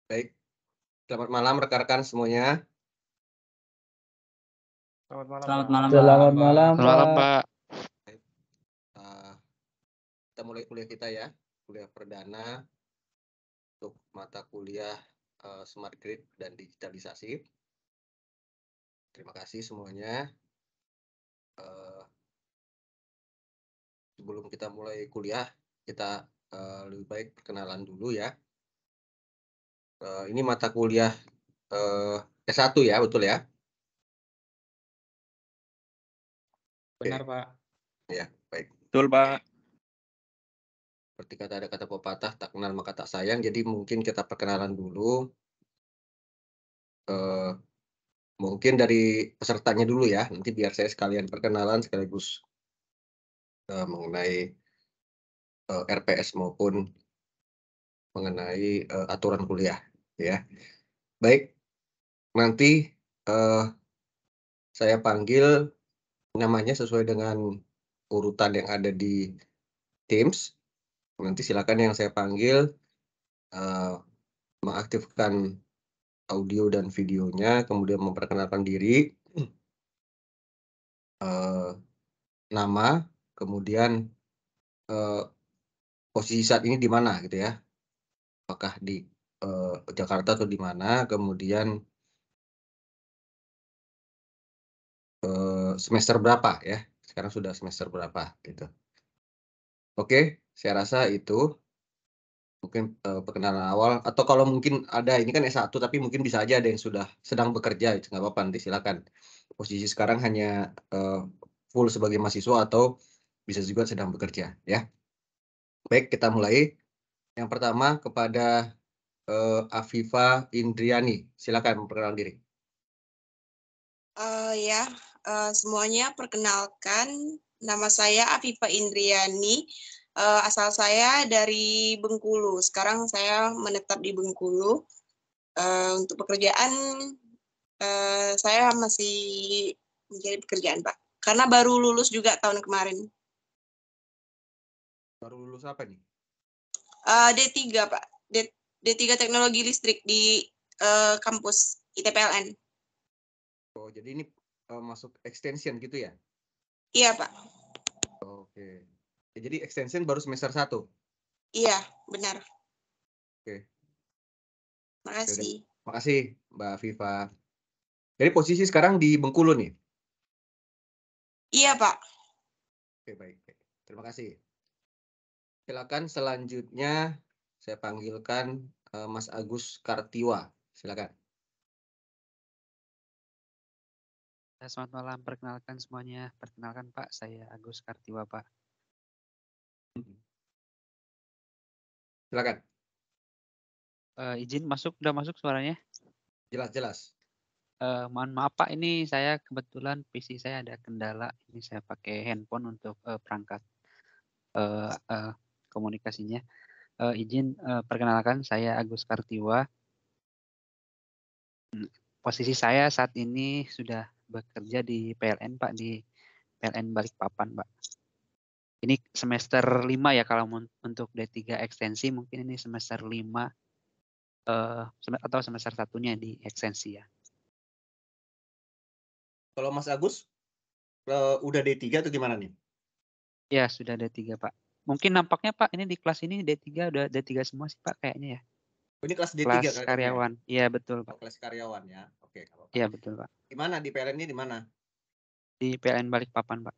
Baik, selamat malam rekan-rekan semuanya. Selamat malam, Selamat Pak. malam, Selamat Pak. malam, Selamat malam, Pak. Pak. Kita mulai kuliah kita ya, kuliah perdana untuk mata kuliah Smart Grid dan Digitalisasi. Terima kasih semuanya. Sebelum kita mulai kuliah, kita lebih baik perkenalan dulu ya. Ini mata kuliah S1 ya, betul ya? Benar, Pak. Ya, baik. Betul, Pak. Seperti ada kata pepatah, tak kenal maka tak sayang. Jadi mungkin kita perkenalan dulu. Mungkin dari pesertanya dulu ya. Nanti biar saya sekalian perkenalan sekaligus mengenai RPS maupun mengenai aturan kuliah ya. Baik, nanti saya panggil namanya sesuai dengan urutan yang ada di Teams. Nanti silakan yang saya panggil mengaktifkan audio dan videonya, kemudian memperkenalkan diri, nama, kemudian posisi saat ini di mana gitu ya. Apakah di Jakarta atau di mana, kemudian semester berapa ya. Sekarang sudah semester berapa gitu. Oke, saya rasa itu mungkin perkenalan awal, atau kalau mungkin ada, ini kan S1 tapi mungkin bisa aja ada yang sudah sedang bekerja, itu nggak apa-apa, nanti silakan. Posisi sekarang hanya full sebagai mahasiswa atau bisa juga sedang bekerja ya. Baik, kita mulai. Yang pertama kepada Afifa Indriani, silakan memperkenalkan diri. Semuanya perkenalkan, nama saya Afifa Indriani. Asal saya dari Bengkulu. Sekarang saya menetap di Bengkulu. Untuk pekerjaan saya masih mencari pekerjaan, Pak. Karena baru lulus juga tahun kemarin. Baru lulus apa nih? D3, Pak. D3 Teknologi Listrik di kampus ITPLN. Oh, jadi ini masuk extension gitu ya? Iya, Pak. Oke. Ya, jadi extension baru semester 1? Iya, benar. Oke. Makasih. Makasih, Mbak Afifa. Jadi posisi sekarang di Bengkulu nih? Iya, Pak. Oke, baik. Terima kasih. Silakan selanjutnya saya panggilkan Mas Agus Kartiwa. Silakan. Selamat malam, perkenalkan semuanya. Perkenalkan Pak, saya Agus Kartiwa, Pak. Silakan. Izin masuk, udah masuk suaranya? Jelas. Mohon maaf Pak, ini saya kebetulan PC saya ada kendala. Ini saya pakai handphone untuk perangkat komunikasinya. Izin perkenalkan, saya Agus Kartiwa. Posisi saya saat ini sudah bekerja di PLN, Pak, di PLN Balikpapan, Pak. Ini semester 5 ya, kalau untuk D3 ekstensi mungkin ini semester 5 atau semester 1-nya di ekstensi ya. Kalau Mas Agus udah D3 atau gimana nih? Ya, sudah D3, Pak. Mungkin nampaknya Pak, ini di kelas ini D3 udah D3 semua sih Pak kayaknya ya. Ini kelas D3 kelas karyawan. Iya, betul Pak. Kelas karyawan ya. Oke, kalau Iya, betul Pak. di mana di PLN ini di mana? Di PLN Balikpapan, Pak.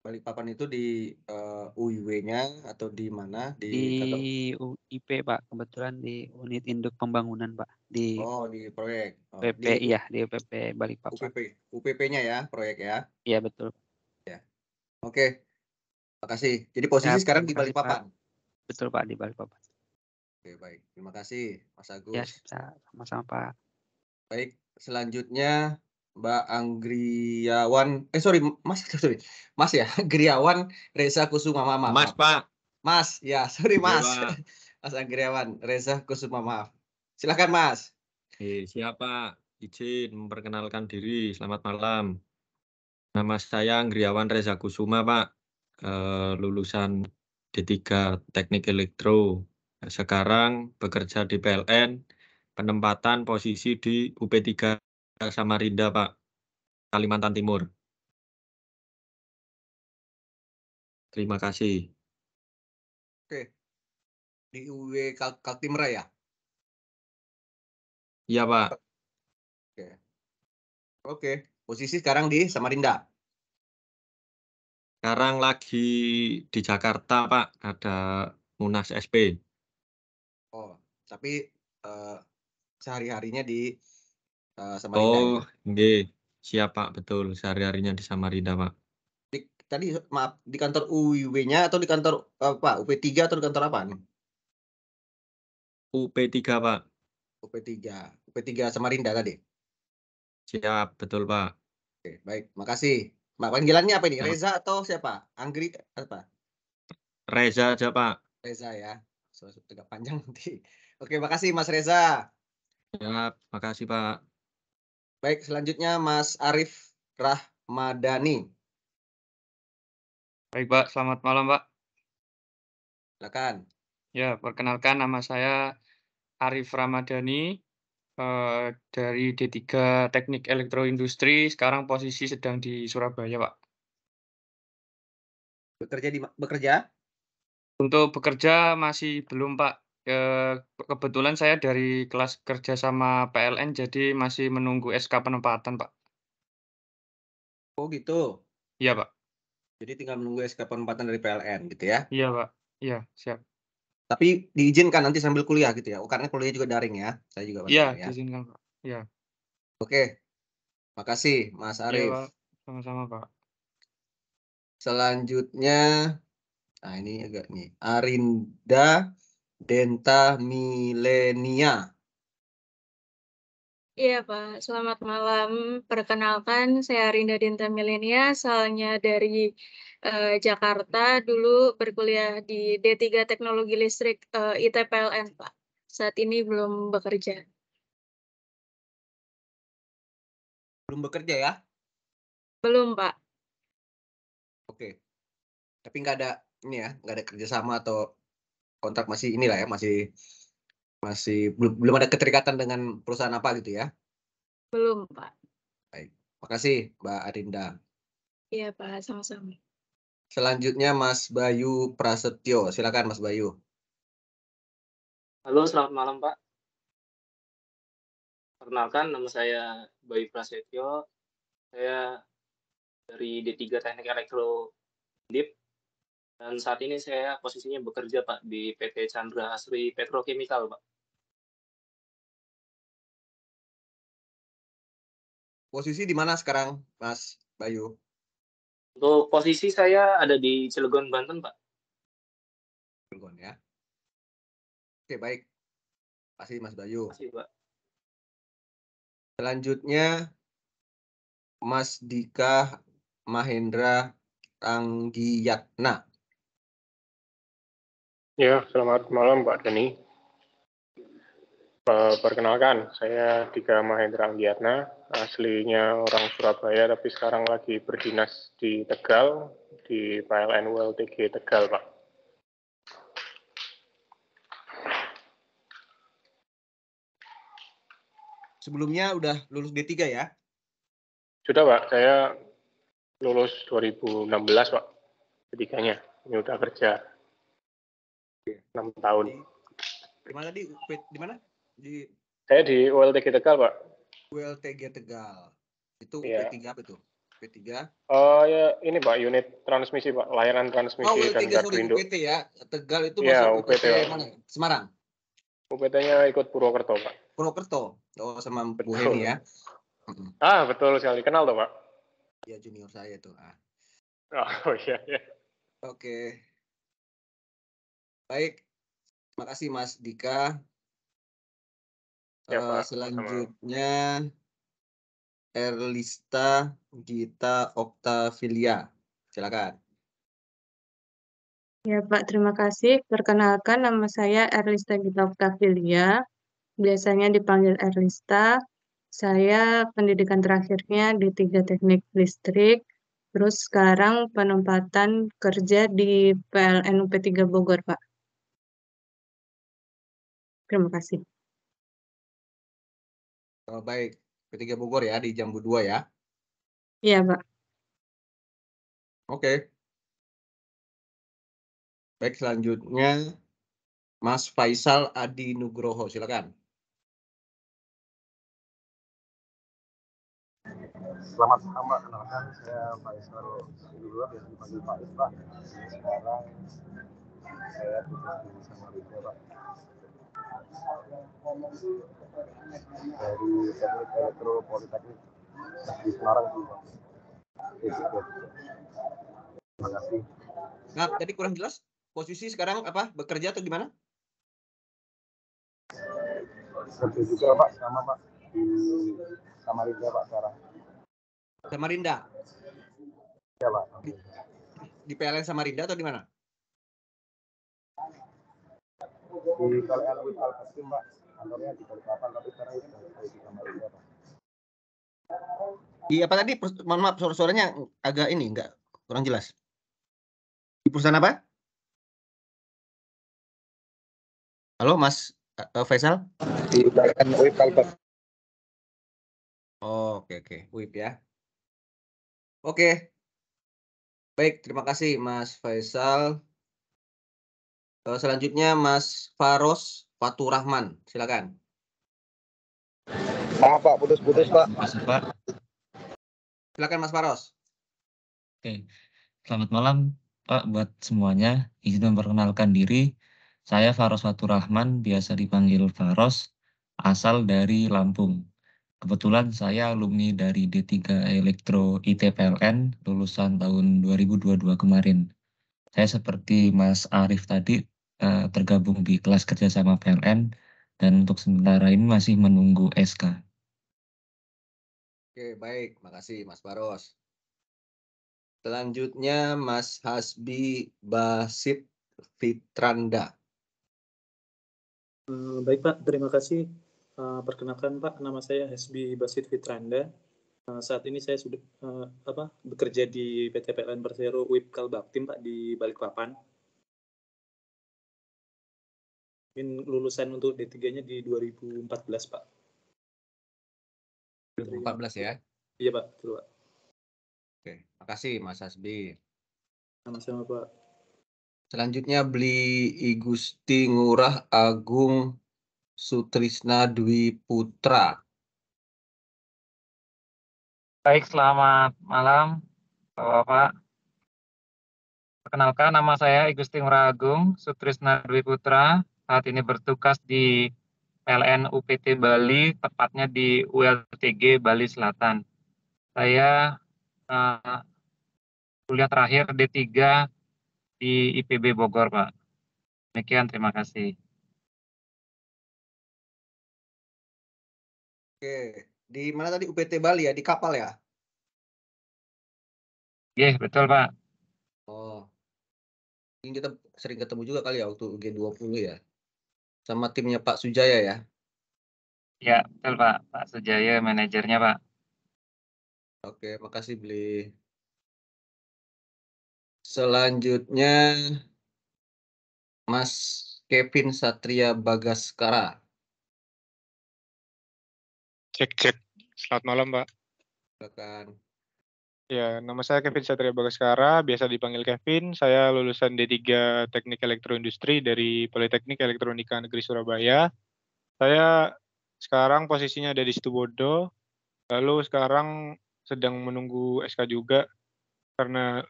Balikpapan itu di UIW-nya atau di mana? Di UIP, Pak. Kebetulan di Unit Induk Pembangunan, Pak. Di di proyek. UPP, iya, di UPP Balikpapan. UPP-nya ya, proyek ya. Iya, betul. Ya. Oke. Makasih. Jadi posisi sekarang di Balikpapan. Betul Pak, di Balikpapan. Oke, baik. Terima kasih Mas Agus. Ya, sama-sama Pak. Baik, selanjutnya Mbak Anggriawan, Mas ya, Griawan Reza Kusuma, maaf. Mas, Pak. Mas, ya, sorry Mas. Ya, Mas Anggriawan Reza Kusuma, maaf. Silakan Mas. Siapa? Izin memperkenalkan diri. Selamat malam. Nama saya Anggriawan Reza Kusuma, Pak. Lulusan D3 Teknik Elektro. Sekarang bekerja di PLN penempatan posisi di UP3 Samarinda, Pak, Kalimantan Timur. Terima kasih. Oke. Di UW Kaltimra ya? Iya, Pak. Oke. Oke. Posisi sekarang di Samarinda. Sekarang lagi di Jakarta, Pak. Ada Munas SP. Oh, tapi sehari-harinya di Samarinda Oh, gitu. nggih. Siap, Pak. Betul. Sehari-harinya di Samarinda, Pak. Tadi maaf, di kantor UIW-nya atau di kantor apa? UP3 atau di kantor apa nih? UP3, Pak. UP3 Samarinda tadi. Siap, betul, Pak. Oke, baik. Makasih. Mbak, panggilannya apa ini? Ya. Reza atau siapa? Anggri apa? Reza aja, Pak. Reza ya. Soalnya agak panjang nanti. Oke, makasih Mas Reza. Siap, makasih, Pak. Baik, selanjutnya Mas Arif Rahmadani. Baik, Pak. Selamat malam, Pak. Silakan. Ya, perkenalkan nama saya Arif Ramadhani dari D3 Teknik Elektroindustri. Sekarang posisi sedang di Surabaya, Pak. Bekerja? Untuk bekerja masih belum, Pak. Kebetulan saya dari kelas kerja sama PLN, jadi masih menunggu SK penempatan, Pak. Oh gitu. Iya, Pak. Jadi tinggal menunggu SK penempatan dari PLN gitu ya. Iya, Pak. Iya, siap. Tapi diizinkan nanti sambil kuliah gitu ya. Oh, karena kuliah juga daring ya. Saya juga Iya, bantu ya. diizinkan, Pak. Iya. Oke. Makasih Mas Iya, Arif. Pak. Sama-sama, Pak. Selanjutnya, nah ini agak nih, Arinda Denta Milenia. Iya, Pak. Selamat malam. Perkenalkan, saya Rinda Dinta Milenia, asalnya dari Jakarta. Dulu berkuliah di D3 Teknologi Listrik ITPLN, Pak. Saat ini belum bekerja. Belum bekerja ya? Belum, Pak. Oke. Tapi nggak ada ini ya, nggak ada kerjasama atau kontrak masih inilah ya, masih belum ada keterikatan dengan perusahaan apa gitu ya. Belum, Pak. Baik. Makasih Mbak Arinda. Iya, Pak. Sama-sama. Selanjutnya Mas Bayu Prasetyo. Silakan Mas Bayu. Halo, selamat malam, Pak. Perkenalkan, nama saya Bayu Prasetyo. Saya dari D3 Teknik Elektro Undip. Dan saat ini saya posisinya bekerja, Pak, di PT Chandra Asri Petrochemical, Pak. Posisi di mana sekarang Mas Bayu? Untuk posisi saya ada di Cilegon, Banten, Pak. Cilegon ya. Oke, baik. Terima kasih Mas Bayu. Terima kasih, Pak. Selanjutnya Mas Dika Mahendra Anggiyatna. Ya, selamat malam Pak Dani. Perkenalkan, saya Dika Mahendra Anggiyatna, aslinya orang Surabaya, tapi sekarang lagi berdinas di Tegal, di PLN ULTG Tegal, Pak. Sebelumnya udah lulus D3 ya? Sudah Pak, saya lulus 2016 Pak, D3-nya. Ini udah kerja 6 tahun. Di mana tadi? Di mana? Saya di ULTG Tegal, Pak. ULTG Tegal. Itu Iya. UP3 apa itu? UP3. Ya ini Pak, unit transmisi Pak, layanan transmisi dan gardu induk. UPT ya. Tegal itu ya, masuk UPT mana? Semarang. UPT-nya ikut Purwokerto, Pak. Purwokerto. Oh, sama Bu Heni ya. Betul sekali. Kenal tuh, Pak? Ya, junior saya tuh. Oh iya. Oke. Baik. Terima kasih Mas Dika. Ya, Pak. Selanjutnya Erlista Gita Oktavilia. Silakan. Ya, Pak. Terima kasih. Perkenalkan, nama saya Erlista Gita Oktavilia. Biasanya dipanggil Erlista. Saya pendidikan terakhirnya di D3 Teknik Listrik. Terus sekarang penempatan kerja di PLN UP3 Bogor, Pak. Terima kasih. Baik, P3 Bogor ya di Jambu 2 ya. Iya, Pak. Oke. Baik, selanjutnya Mas Faisal Adi Nugroho, silakan. Selamat malam, Pak. Kenalkan saya Faisal dulu, biasa dipanggil Faiz, Pak. Sekarang saya tugas di Samarinda, Pak. Dari Teknik Elektro Politeknik di Semarang, Pak. Terima kasih. Nah, tadi kurang jelas. Posisi sekarang apa? Bekerja atau gimana? Kerja juga, Pak, sama Pak di Samarinda, Pak, sekarang. Samarinda. Ya, Pak. Di PLN Samarinda atau di mana? Di PLN Wip Alpestim, Pak. Kantornya di Balikpapan, tapi sekarang sudah di Samarinda, Pak. Di apa tadi? Mohon maaf, suaranya agak ini, enggak kurang jelas. Di perusahaan apa? Halo, Mas Faisal? Di PLN Wip Alpestim. Oh, oke. WIP ya. Oke. Baik, terima kasih Mas Faisal. Selanjutnya Mas Faros Faturrahman, silakan. Maaf, Pak, putus-putus, Pak. Masuk, Pak. Silakan Mas Faros. Oke. Selamat malam, Pak, buat semuanya. Izin memperkenalkan diri. Saya Faros Faturrahman, biasa dipanggil Faros, asal dari Lampung. Kebetulan saya alumni dari D3 Elektro ITPLN, lulusan tahun 2022 kemarin. Saya seperti Mas Arif tadi, tergabung di kelas kerjasama PLN, dan untuk sementara ini masih menunggu SK. Oke, baik. Makasih Mas Faros. Selanjutnya Mas Hasbi Basit Fitranda. Baik, Pak, terima kasih. Perkenalkan, Pak, nama saya Hasbi Basit Fitranda. Saat ini saya sudah bekerja di PT PLN Persero WIP Kalbaktim, Pak, di Balikpapan. Mungkin lulusan untuk D3-nya di 2014, Pak. 2014 ya? Iya, Pak, betul, Pak. Oke, makasih Mas Hasbi. Sama-sama, Pak. Selanjutnya Bli Igusti Ngurah Agung Sutrisna Dwi Putra. Baik, selamat malam, Bapak. Perkenalkan, nama saya Igusti Ngurah Agung Sutrisna Dwi Putra. Saat ini bertugas di PLN UPT Bali, tepatnya di ULTG Bali Selatan. Saya kuliah terakhir D3 di IPB Bogor, Pak. Demikian, terima kasih. Oke, di mana tadi UPT Bali ya? Di kapal ya? Iya, betul, Pak. Oh, ini kita sering ketemu juga kali ya waktu G20 ya? Sama timnya Pak Sujaya ya? Ya, betul, Pak. Pak Sujaya, manajernya, Pak. Oke, makasih Bli. Selanjutnya Mas Kevin Satria Bagaskara. Cek. Selamat malam, Pak. Silakan. Ya, nama saya Kevin Satria Bagaskara, biasa dipanggil Kevin. Saya lulusan D3 Teknik Elektroindustri dari Politeknik Elektronika Negeri Surabaya. Saya sekarang posisinya ada di Situbondo, lalu sekarang sedang menunggu SK juga karena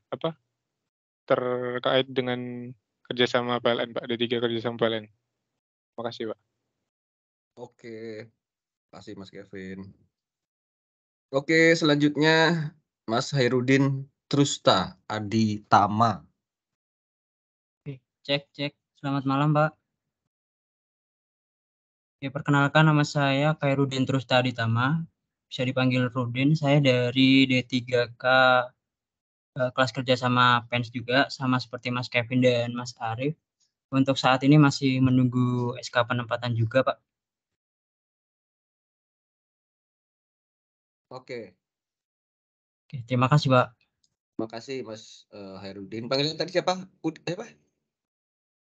terkait dengan kerjasama PLN, Pak, D3 kerjasama PLN. Terima kasih, Pak. Oke, makasih Mas Kevin. Oke, selanjutnya Mas Hairudin Trusta Adi Tama. Oke, cek. Selamat malam, Pak. Ya, perkenalkan, nama saya Hairudin Trusta Adi Tama. Bisa dipanggil Rudin. Saya dari D3K kelas kerja sama PENS juga, sama seperti Mas Kevin dan Mas Arif. Untuk saat ini masih menunggu SK penempatan juga, Pak. Oke, Terima kasih, Pak. terima kasih Mas Hairudin. Panggilan tadi siapa?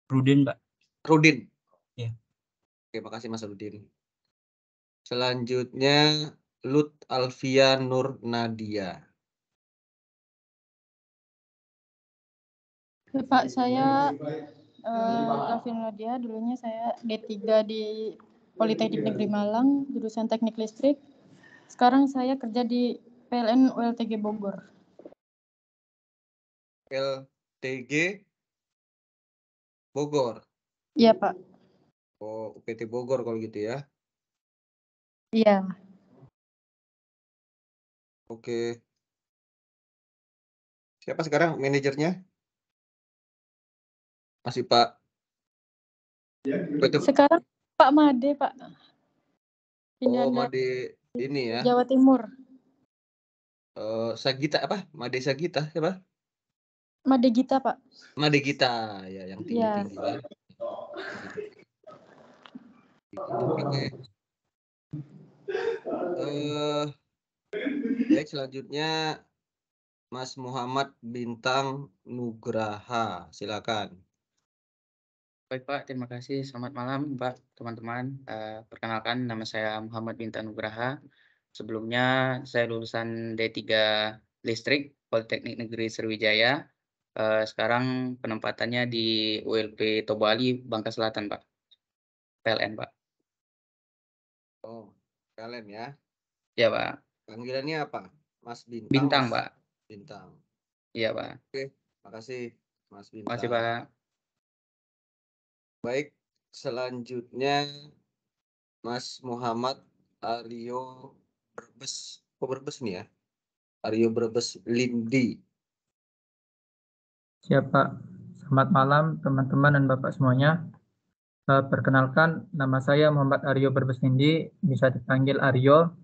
Rudin, Pak. Rudin. Iya. Oke, makasih Mas Rudin. Selanjutnya Lut Alfia Nur Nadia. Ya, Pak, saya Alvin Nadia, dulunya saya D3 di Politeknik Negeri Malang, jurusan Teknik Listrik. Sekarang saya kerja di PLN ULTG Bogor. LTG Bogor. Iya, Pak. Oh, UPT Bogor kalau gitu ya. Iya. Oke. Siapa sekarang manajernya? Masih Pak. Sekarang Pak Made, Pak. Oh, Made ini ya. Jawa Timur. Sagita apa? Made Sagita siapa? Made Gita, Pak. Made Gita ya, yang tinggi-tinggi ya. Oke. Baik, selanjutnya Mas Muhammad Bintang Nugraha, silakan. Baik Pak, terima kasih. Selamat malam Pak, teman-teman. Perkenalkan, nama saya Muhammad Bintang Nugraha. Sebelumnya saya lulusan D3 Listrik Politeknik Negeri Sriwijaya. Sekarang penempatannya di ULP Tobali, Bangka Selatan Pak. PLN Pak. Oh, PLN ya. Iya Pak. Panggilannya apa? Mas Bintang? Bintang Mas Pak. Bintang. Iya Pak. Oke, makasih Mas Bintang. Makasih Pak. Baik, selanjutnya Mas Muhammad Aryo Brebes. Kok Brebes nih ya? Aryo Brebes Lindi. Siap Pak. Selamat malam teman-teman dan Bapak semuanya. Perkenalkan, nama saya Muhammad Aryo Brebes Lindi, bisa dipanggil Aryo.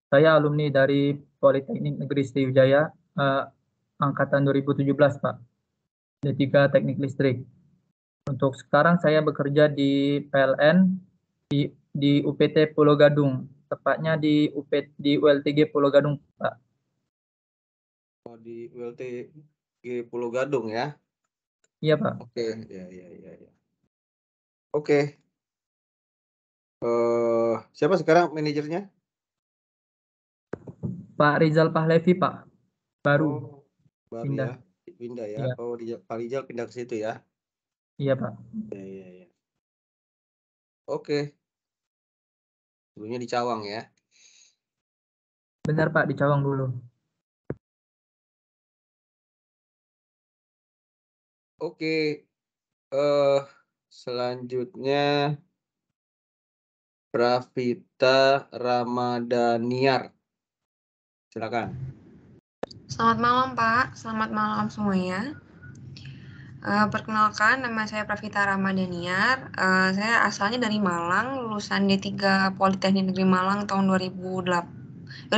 Saya alumni dari Politeknik Negeri Sriwijaya, angkatan 2017 Pak. D3 Teknik Listrik. Untuk sekarang saya bekerja di PLN di UPT Pulau Gadung, tepatnya di ULTG Pulau Gadung, Pak. Oh, di ULTG Pulau Gadung ya? Iya, Pak. Oke, ya. Oke. Siapa sekarang manajernya? Pak Rizal Pahlevi, Pak. Baru. Baru pindah. ya? Pindah ya? Iya. Oh, Pak Rizal pindah ke situ ya? Iya, Pak. Iya. Oke. Dulunya di Cawang ya? Benar, Pak, di Cawang dulu. Oke. Selanjutnya Pravita Ramadhaniar. Silakan. Selamat malam Pak, selamat malam semuanya. Perkenalkan, nama saya Pravita Ramadhaniar. Saya asalnya dari Malang, lulusan D3 Politeknik Negeri Malang tahun 2021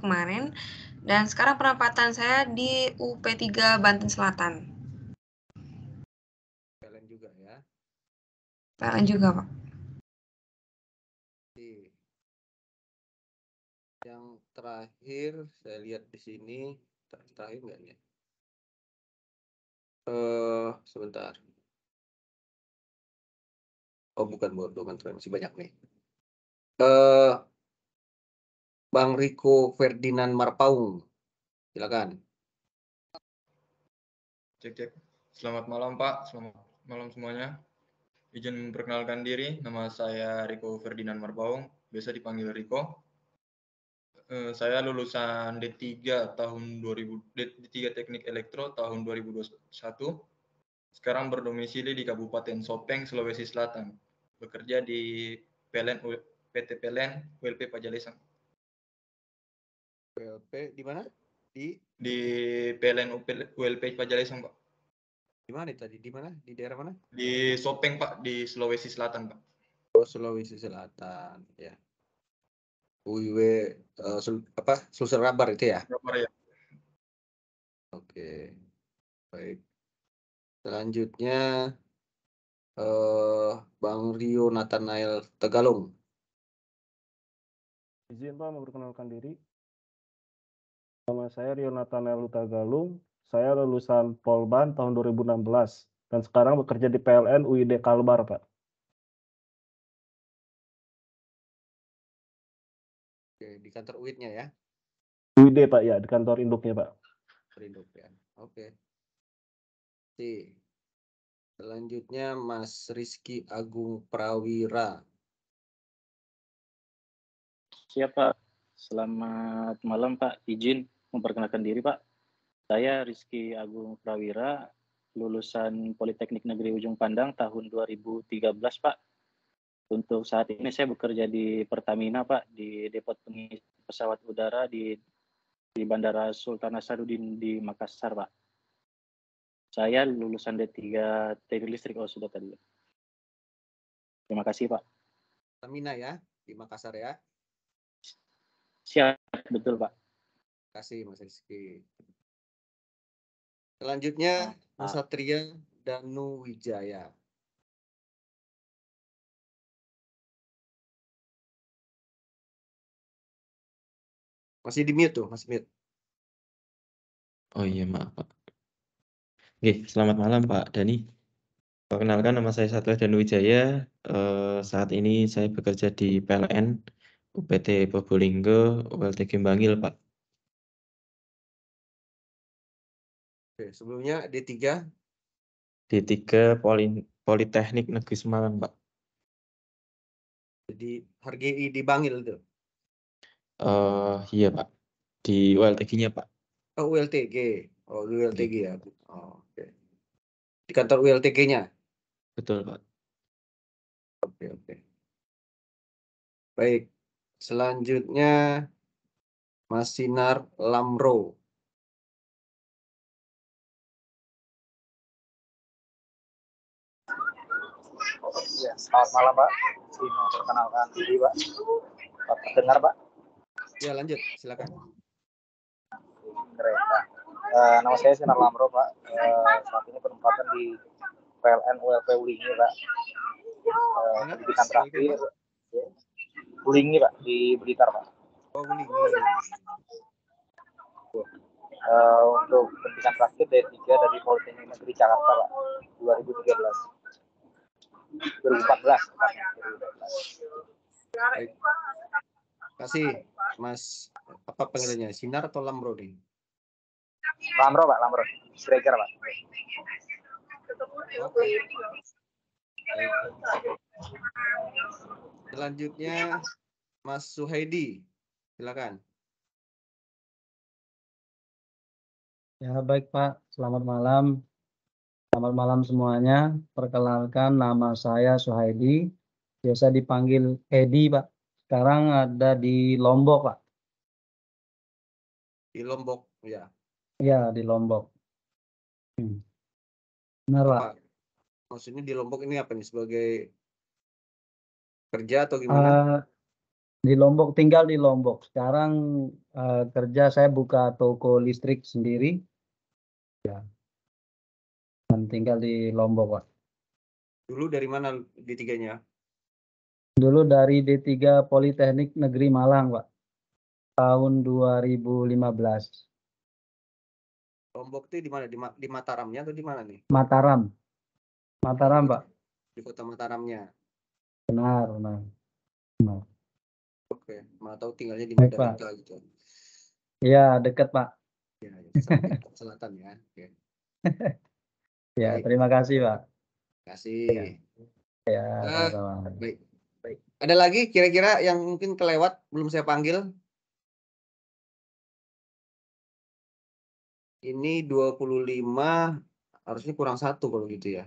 kemarin. Dan sekarang penempatan saya di UP3 Banten Selatan. PLN juga ya? PLN juga Pak. Yang terakhir saya lihat di sini, terakhir nggak nih? Sebentar. Oh, bukan masih banyak nih. Bang Riko Ferdinand Marpaung, silakan. Cek. Selamat malam Pak, selamat malam semuanya. Izin memperkenalkan diri, nama saya Riko Ferdinand Marpaung, biasa dipanggil Riko. Saya lulusan D3 tahun 2000, D3 Teknik Elektro tahun 2021. Sekarang berdomisili di Kabupaten Sopeng, Sulawesi Selatan. Bekerja di PT PLN ULP Pajalesang. ULP di mana? Di PLN ULP Pajalesang, Pak. Di mana tadi? Di mana? Di daerah mana? Di Sopeng, Pak, di Sulawesi Selatan, Pak. Oh, Sulawesi Selatan, ya. Sulsel Rabar itu ya? Rabar ya. Oke. Baik. Selanjutnya Bang Rio Nathanael Tegalung. Izin Pak memperkenalkan diri. Nama saya Rio Nathanael Tegalung. Saya lulusan Polban tahun 2016 dan sekarang bekerja di PLN UID Kalbar, Pak. kantor UID-nya ya? UID Pak ya, di kantor induknya Pak. Induk ya. Oke. Selanjutnya Mas Rizky Agung Prawira. Siap Pak. Selamat malam Pak. Izin memperkenalkan diri Pak. Saya Rizky Agung Prawira, lulusan Politeknik Negeri Ujung Pandang tahun 2013 Pak. Untuk saat ini saya bekerja di Pertamina Pak, di depot pengisi pesawat udara di Bandara Sultan Hasanuddin di Makassar Pak. Saya lulusan D3 Teknik Listrik sudah tadi. Terima kasih Pak. Pertamina ya, di Makassar ya. Siap, betul Pak. Terima kasih Mas Rizky. Selanjutnya Mas Satria Danu Wijaya. Masih di mute tuh, masih mute. Oh iya, maaf Pak. Oke, selamat malam Pak Dani. Perkenalkan, nama saya Satria Danu Wijaya. Saat ini saya bekerja di PLN UPT Probolinggo, ULTG Bangil Pak. Oke, sebelumnya D3 Politeknik Negeri Semarang Pak. Jadi HGI di Bangil itu. Iya Pak, di ULTG-nya Pak. Oh, ULTG. Oh, di ULTG ya. Oh, oke. Di kantor ULTG-nya. Betul Pak. Oke. Baik. Selanjutnya Mas Sinar Lamro. Ya, selamat malam Pak. Ini perkenalkan diri Pak. Pak dengar Pak? Ya, lanjut, silakan. Keren Pak. Nama saya Sinar Lamro Pak. Saat ini penempatan di PLN ULP Ulingi Pak. Pendidikan terakhir Ulingi Pak, di Blitar Pak. Oh, Ulingi. Untuk pendidikan terakhir D3 dari Politeknik Negeri Jakarta Pak, 2014. Baik. Terima kasih Mas, apa panggilannya, Sinar atau Lamro nih? Lamro Pak, Lamro. Greger Pak. Oke. Baik. Selanjutnya Mas Suhaidi, silakan. Ya, baik Pak. Selamat malam. Selamat malam semuanya. Perkenalkan, nama saya Suhaidi. Biasa dipanggil Edi, Pak. Sekarang ada di Lombok, Pak. Di Lombok, ya. Iya, di Lombok. Benar, Pak. Maksudnya di Lombok ini apa nih, sebagai kerja atau gimana? Di Lombok, tinggal di Lombok. Sekarang kerja, saya buka toko listrik sendiri. Ya. Dan tinggal di Lombok, Pak. Dulu dari mana D3-nya? Dulu dari D3 Politeknik Negeri Malang, Pak. Tahun 2015. Lombok itu di mana? Di Mataramnya atau di mana nih? Mataram. Mataram, Pak. Di kota Mataramnya. Benar. Oke, mau tahu tinggalnya di Baik, Mandalika Pak. gitu. Iya, dekat, Pak. Ya, samping selatan ya. Oke. Ya, Baik. terima kasih, Pak. Terima kasih. Ya, sama-sama. Baik. Ada lagi kira-kira yang mungkin kelewat belum saya panggil? Ini 25, harusnya kurang 1 kalau gitu ya.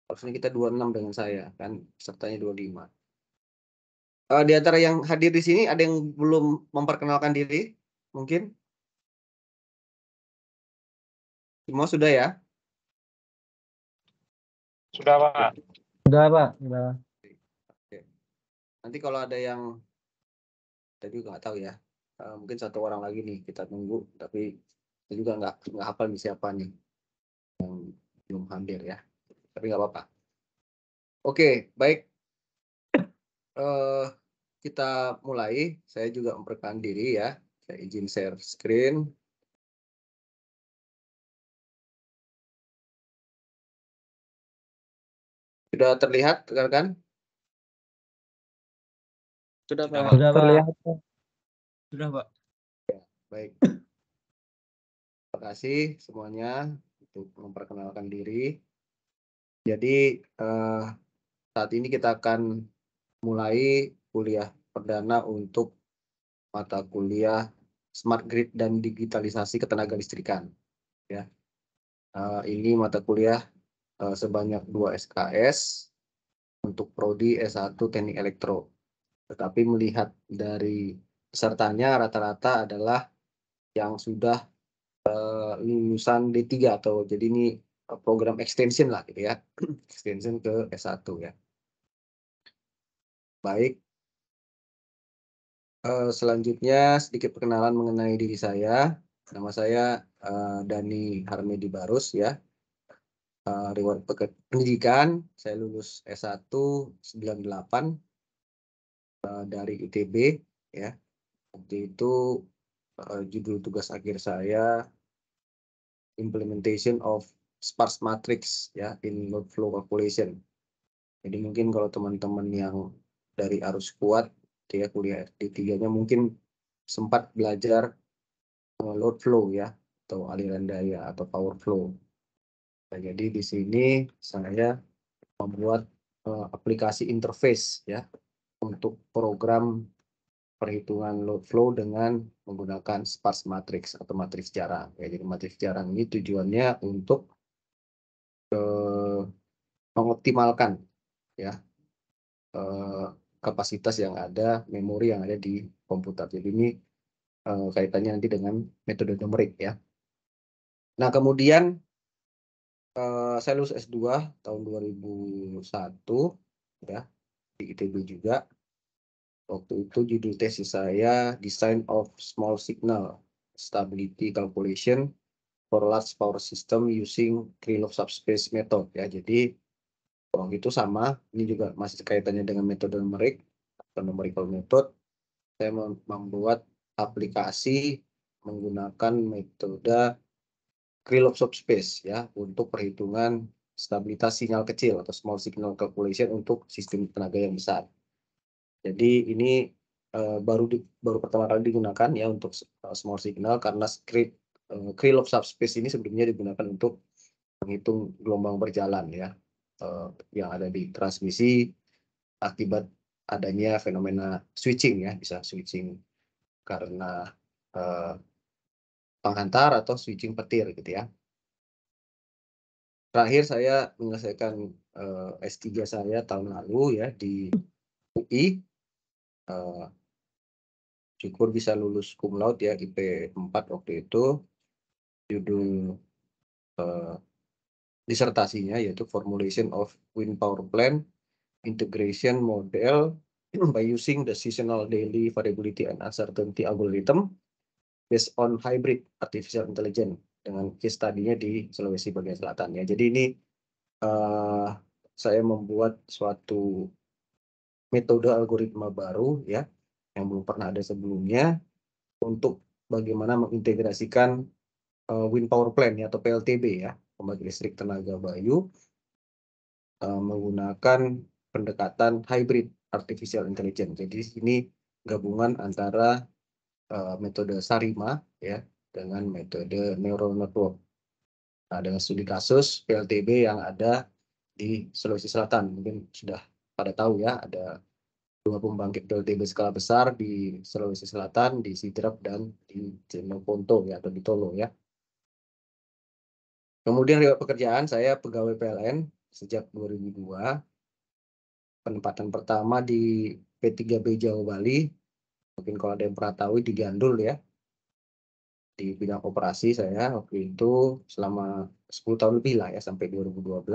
Harusnya kita 26 dengan saya, kan pesertanya 25. Di antara yang hadir di sini ada yang belum memperkenalkan diri? Mungkin? Semua sudah ya? Sudah, Pak. Sudah, Pak. Sudah. Oke. Nanti kalau ada yang tadi nggak tahu ya, mungkin 1 orang lagi nih kita tunggu, tapi saya juga nggak hafal nih siapa nih yang belum hadir ya, tapi nggak apa-apa. Oke, baik. Kita mulai. Saya juga memperkenalkan diri ya. Saya izin share screen. Sudah terlihat, rekan-rekan? Sudah, Pak. Sudah terlihat. Sudah, Pak. Baik. Terima kasih semuanya untuk memperkenalkan diri. Jadi saat ini kita akan mulai kuliah perdana untuk mata kuliah Smart Grid dan Digitalisasi Ketenagalistrikan. Ya, ini mata kuliah sebanyak 2 SKS untuk prodi S1 Teknik Elektro. Tetapi melihat dari pesertanya rata-rata adalah yang sudah lulusan D3 atau jadi ini program extension lah gitu ya. Extension ke S1 ya. Baik. Selanjutnya sedikit perkenalan mengenai diri saya. Nama saya Dani Harmedi Barus ya. Riwayat pendidikan saya lulus S1 98 dari ITB ya. Waktu itu judul tugas akhir saya implementation of sparse matrix ya in load flow calculation. Jadi mungkin kalau teman-teman yang dari arus kuat ya kuliah D3-nya mungkin sempat belajar load flow ya atau aliran daya atau power flow. Nah, jadi di sini saya membuat aplikasi interface ya untuk program perhitungan load flow dengan menggunakan sparse matrix atau matriks jarang. Ya, jadi matriks jarang ini tujuannya untuk mengoptimalkan ya kapasitas yang ada, memori yang ada di komputer. Jadi ini kaitannya nanti dengan metode numerik ya. Nah kemudian saya lulus S2 tahun 2001 ya di ITB juga. Waktu itu judul tesis saya Design of Small Signal Stability Calculation for Large Power System using Krylov Subspace Method ya. Jadi waktu itu sama, ini juga masih kaitannya dengan metode numerik atau numerical method. Saya membuat aplikasi menggunakan metode Krylov Subspace ya untuk perhitungan stabilitas sinyal kecil atau small signal calculation untuk sistem tenaga yang besar. Jadi ini baru pertama kali digunakan ya untuk small signal karena Krylov Subspace ini sebelumnya digunakan untuk menghitung gelombang berjalan ya yang ada di transmisi akibat adanya fenomena switching ya, bisa switching karena penghantar atau switching petir gitu ya. Terakhir saya menyelesaikan S3 saya tahun lalu ya di UI. Syukur bisa lulus cum laude ya IP 4 waktu itu. Judul disertasinya yaitu Formulation of Wind Power Plant Integration Model by using the Seasonal Daily Variability and Uncertainty Algorithm based on Hybrid Artificial Intelligence dengan case study-nya di Sulawesi bagian selatan ya. Jadi ini saya membuat suatu metode algoritma baru ya yang belum pernah ada sebelumnya untuk bagaimana mengintegrasikan wind power plant ya, atau PLTB ya, pembangkit listrik tenaga bayu menggunakan pendekatan hybrid artificial intelligence. Jadi ini gabungan antara metode SARIMA ya dengan metode neural network. Nah, dengan studi kasus PLTB yang ada di Sulawesi Selatan, mungkin sudah pada tahu ya, ada 2 pembangkit PLTB skala besar di Sulawesi Selatan, di Sidrap dan di Jeneponto ya, atau di Tolo ya. Kemudian riwayat pekerjaan saya pegawai PLN sejak 2002. Penempatan pertama di P3B Jawa Bali, mungkin kalau ada yang pernah tahu di Gandul ya. Di bidang operasi saya waktu itu selama 10 tahun lebih lah ya, sampai 2012.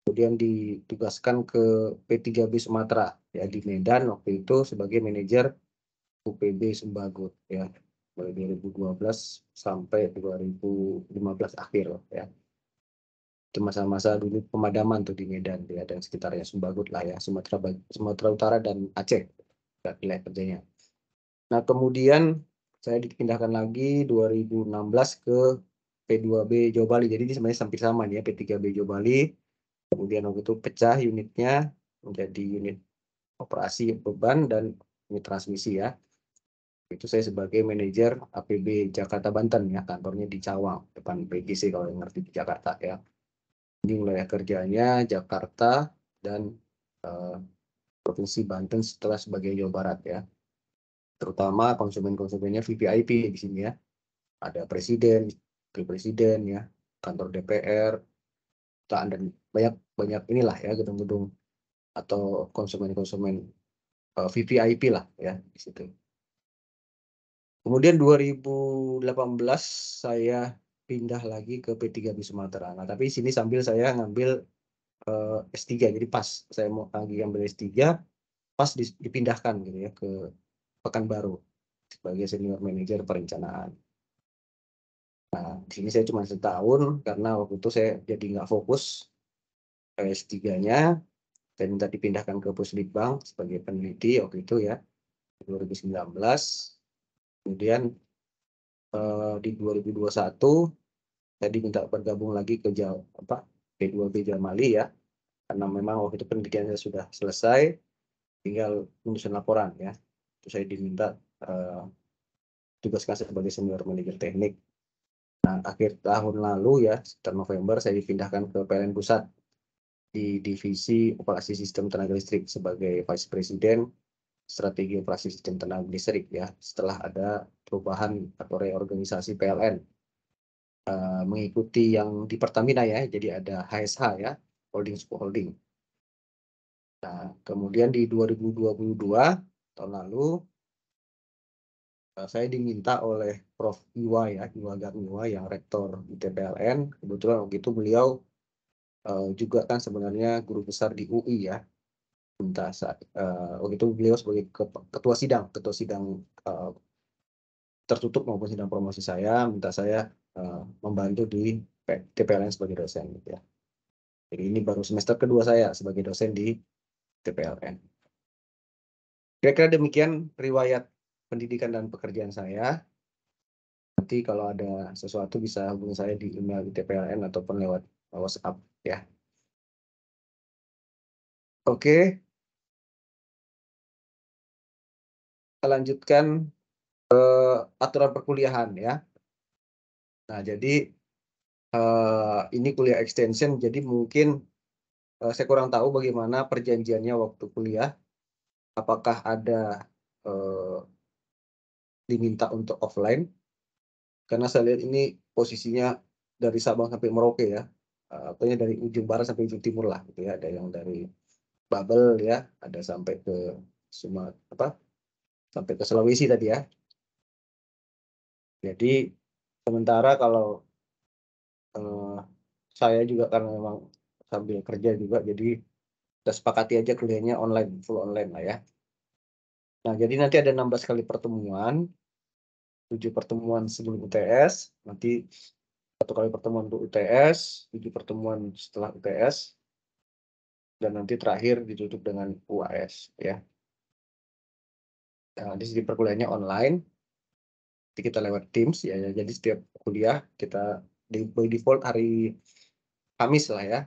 Kemudian ditugaskan ke P3B Sumatera ya di Medan waktu itu sebagai manajer UPB Sembagut ya, dari 2012 sampai 2015 akhir ya. Itu masa-masa dulu pemadaman tuh di Medan ya, dan sekitarnya Sembagut lah ya, Sumatera Utara dan Aceh wilayah kerjanya. Nah kemudian saya dipindahkan lagi 2016 ke P2B Jawa Bali. Jadi ini sebenarnya hampir sama nih ya, P3B Jawa Bali. Kemudian waktu itu pecah unitnya menjadi unit operasi beban dan unit transmisi ya. Itu saya sebagai manajer APB Jakarta Banten ya, kantornya di Cawang, depan PGC kalau yang ngerti di Jakarta ya. Ini wilayah kerjanya Jakarta dan Provinsi Banten setelah sebagai Jawa Barat ya. Terutama konsumen-konsumennya VVIP di sini ya. Ada presiden, wakil presiden ya, kantor DPR, dan banyak inilah ya gedung-gedung atau konsumen-konsumen VVIP lah ya di situ. Kemudian 2018 saya pindah lagi ke P3B Sumatera. Nah, tapi sini sambil saya ngambil S3. Jadi pas saya mau lagi ambil S3, pas dipindahkan gitu ya ke Pekanbaru sebagai senior manager perencanaan. Nah, di sini saya cuma setahun karena waktu itu saya jadi nggak fokus S3-nya. Saya minta dipindahkan ke Pusditbang sebagai peneliti waktu itu ya, 2019. Kemudian di 2021 saya diminta bergabung lagi ke P2B Jamali ya, karena memang waktu itu penelitian saya sudah selesai, tinggal menyusun laporan ya. Itu saya diminta tugaskan sebagai senior manajer teknik. Nah, akhir tahun lalu ya, sekitar November saya dipindahkan ke PLN Pusat di divisi operasi sistem tenaga listrik sebagai vice president strategi operasi sistem tenaga listrik ya, setelah ada perubahan atau reorganisasi PLN mengikuti yang di Pertamina ya, jadi ada HSH ya, holding holding. Nah, kemudian di 2022 tahun lalu saya diminta oleh Prof. Iwa ya, Iwa Garniwa yang rektor di TPLN. Kebetulan waktu itu beliau juga kan sebenarnya guru besar di UI ya. Minta waktu itu beliau sebagai ketua sidang tertutup maupun sidang promosi saya, minta saya membantu di TPLN sebagai dosen gitu ya. Jadi ini baru semester kedua saya sebagai dosen di TPLN. Kira-kira demikian riwayat pendidikan dan pekerjaan saya. Nanti kalau ada sesuatu bisa hubungi saya di email di TPLN ataupun lewat WhatsApp ya. Oke. Kita lanjutkan aturan perkuliahan ya. Nah, jadi ini kuliah extension, jadi mungkin saya kurang tahu bagaimana perjanjiannya waktu kuliah. Apakah ada diminta untuk offline? Karena saya lihat ini posisinya dari Sabang sampai Merauke ya, artinya dari ujung barat sampai ujung timur lah gitu ya. Ada yang dari Babel ya, ada sampai ke sampai ke Sulawesi tadi ya. Jadi sementara kalau saya juga karena memang sambil kerja juga, jadi kita sepakati aja kuliahnya online, full online lah ya. Nah, jadi nanti ada 16 kali pertemuan, 7 pertemuan sebelum UTS, nanti 1 kali pertemuan untuk UTS, 7 pertemuan setelah UTS, dan nanti terakhir ditutup dengan UAS ya. Nah, di sini perkuliahannya online, nanti kita lewat Teams ya, jadi setiap kuliah kita by default hari Kamis lah ya,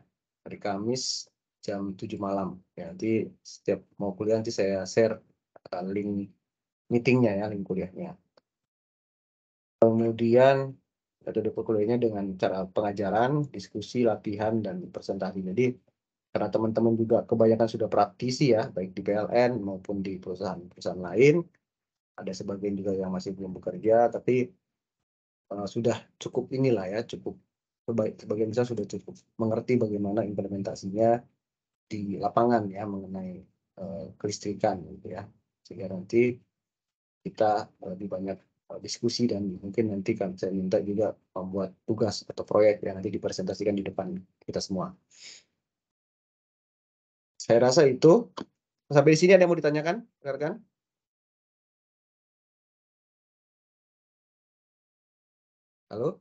hari Kamis jam 7 malam. Ya, nanti setiap mau kuliah nanti saya share link meetingnya ya, link kuliahnya. Kemudian metode perkuliahannya dengan cara pengajaran, diskusi, latihan, dan presentasi. Jadi karena teman-teman juga kebanyakan sudah praktisi ya, baik di PLN maupun di perusahaan-perusahaan lain, ada sebagian juga yang masih belum bekerja, tapi sudah cukup inilah ya, cukup sebagian besar sudah cukup mengerti bagaimana implementasinya di lapangan ya mengenai kelistrikan gitu ya, sehingga nanti kita lebih banyak diskusi dan mungkin nanti kan saya minta juga membuat tugas atau proyek yang nanti dipresentasikan di depan kita semua. Saya rasa itu sampai di sini ada yang mau ditanyakan, rekan-rekan? Halo?